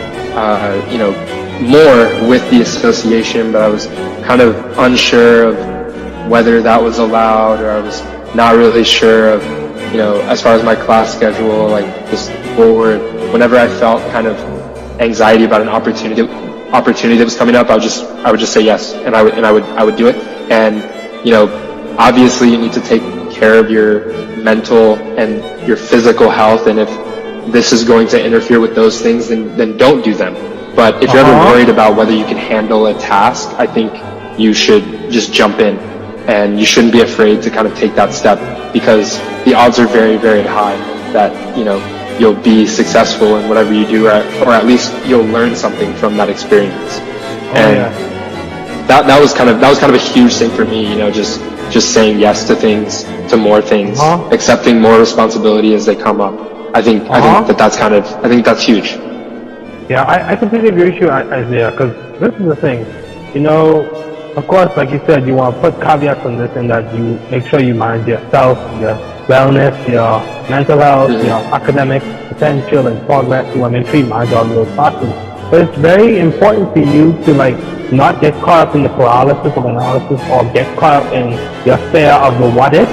more with the association, but I was kind of unsure of whether that was allowed, or I was not really sure of, as far as my class schedule, like just forward, whenever I felt kind of anxiety about an opportunity that was coming up, I would just say yes, and I would do it. And obviously you need to take care of your mental and your physical health, and if this is going to interfere with those things, then don't do them. But if you're ever worried about whether you can handle a task, I think you should just jump in, and you shouldn't be afraid to kind of take that step, because the odds are very, very high that you'll be successful in whatever you do, or at least you'll learn something from that experience. That was kind of a huge thing for me, just saying yes to things, to more things, accepting more responsibility as they come up. I think that's huge. Yeah, I completely agree with you, Isaiah, because this is the thing. Of course, like you said, you want to put caveats on this, in that you make sure you manage yourself, your wellness, your mental health, your academic potential and progress. You want to make sure you manage all those factors. But it's very important for you to not get caught up in the paralysis of analysis, or get caught up in your fear of the what if,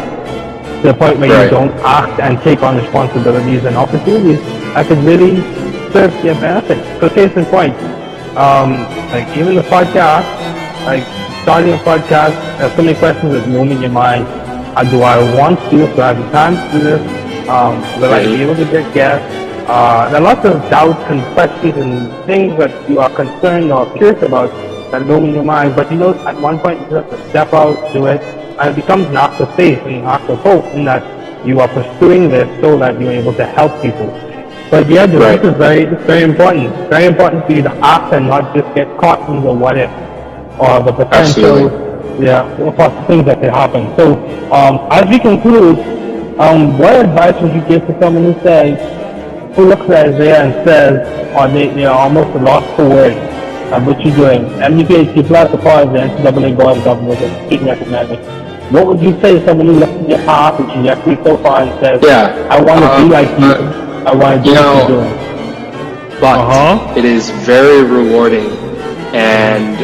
to the point where you don't act and take on responsibilities and opportunities that could really serve your benefit. So case in point, even the podcast, starting a podcast, there's so many questions that roam in your mind. Do I want to? Do I have the time to do this? Will I be able to get guests? There are lots of doubts and questions and things that you are concerned or curious about that roam in your mind. But at one point you have to step out, do it, and it becomes an act of faith and an act of hope, in that you are pursuing this so that you're able to help people. But yeah, this is very important. It's very important for you to act and not just get caught in the what if, or the potential, possible things that could happen. So, as we conclude, what advice would you give to someone who looks at Isaiah and says, or they are almost lost for words? What you're doing, MUPHD plus, the part of the NCAA board of governors and student recognizing. What would you say to someone who looks at your path and trajectory so far and says, I want to be like you, I want to do what you're doing? But it is very rewarding, and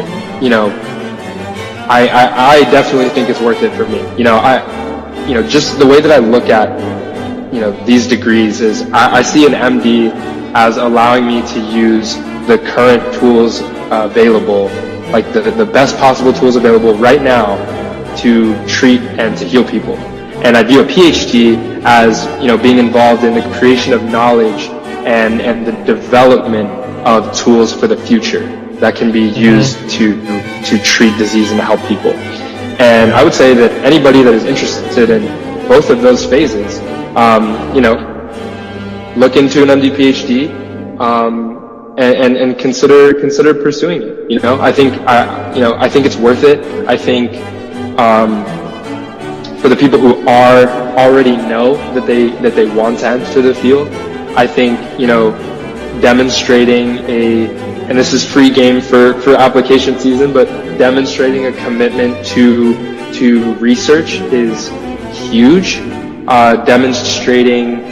I definitely think it's worth it for me. Just the way that I look at these degrees is I see an MD as allowing me to use the current tools available, like the best possible tools available right now, to treat and to heal people. And I view a PhD as being involved in the creation of knowledge and the development of tools for the future that can be used to treat disease and to help people. And I would say that anybody that is interested in both of those phases, look into an MD PhD, and consider pursuing it. I think it's worth it. I think for the people who already know that they want to enter the field, I think demonstrating and this is free game for application season, but demonstrating a commitment to research is huge. Demonstrating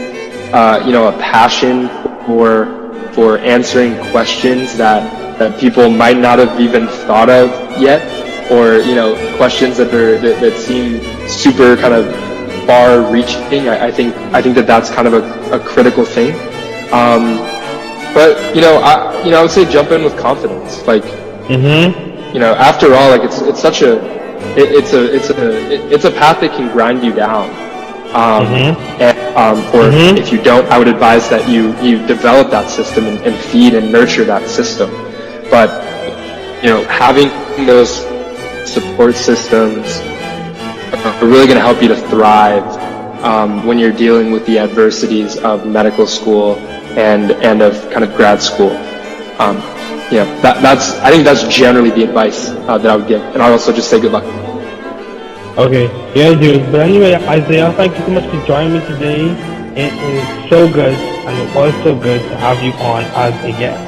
a passion for answering questions that people might not have even thought of yet, or questions that seem super kind of far-reaching. I think that's kind of a critical thing. But I would say jump in with confidence. After all, it's such it's a path that can grind you down. If you don't, I would advise that you develop that system and feed and nurture that system. But having those support systems are really going to help you to thrive when you're dealing with the adversities of medical school and of kind of grad school. I think that's generally the advice that I would give, and I'll also just say good luck. Okay, yeah, dude. But anyway, Isaiah, thank you so much for joining me today. It is so good, and it was so good to have you on as a guest.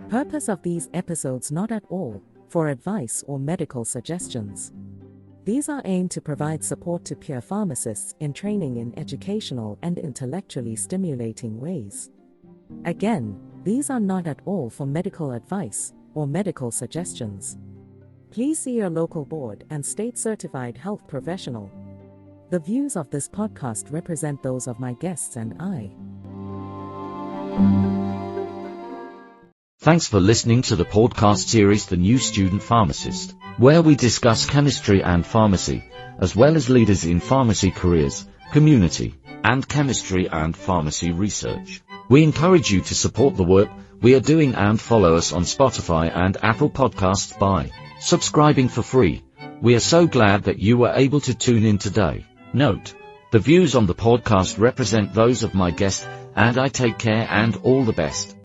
Purpose of these episodes not at all for advice or medical suggestions. These are aimed to provide support to peer pharmacists in training in educational and intellectually stimulating ways. Again, these are not at all for medical advice or medical suggestions. Please see your local board and state-certified health professional. The views of this podcast represent those of my guests and I. Thanks for listening to the podcast series The New Student Pharmacist, where we discuss chemistry and pharmacy, as well as leaders in pharmacy careers, community, and chemistry and pharmacy research. We encourage you to support the work we are doing and follow us on Spotify and Apple Podcasts by subscribing for free. We are so glad that you were able to tune in today. Note, the views on the podcast represent those of my guest, and I take care and all the best.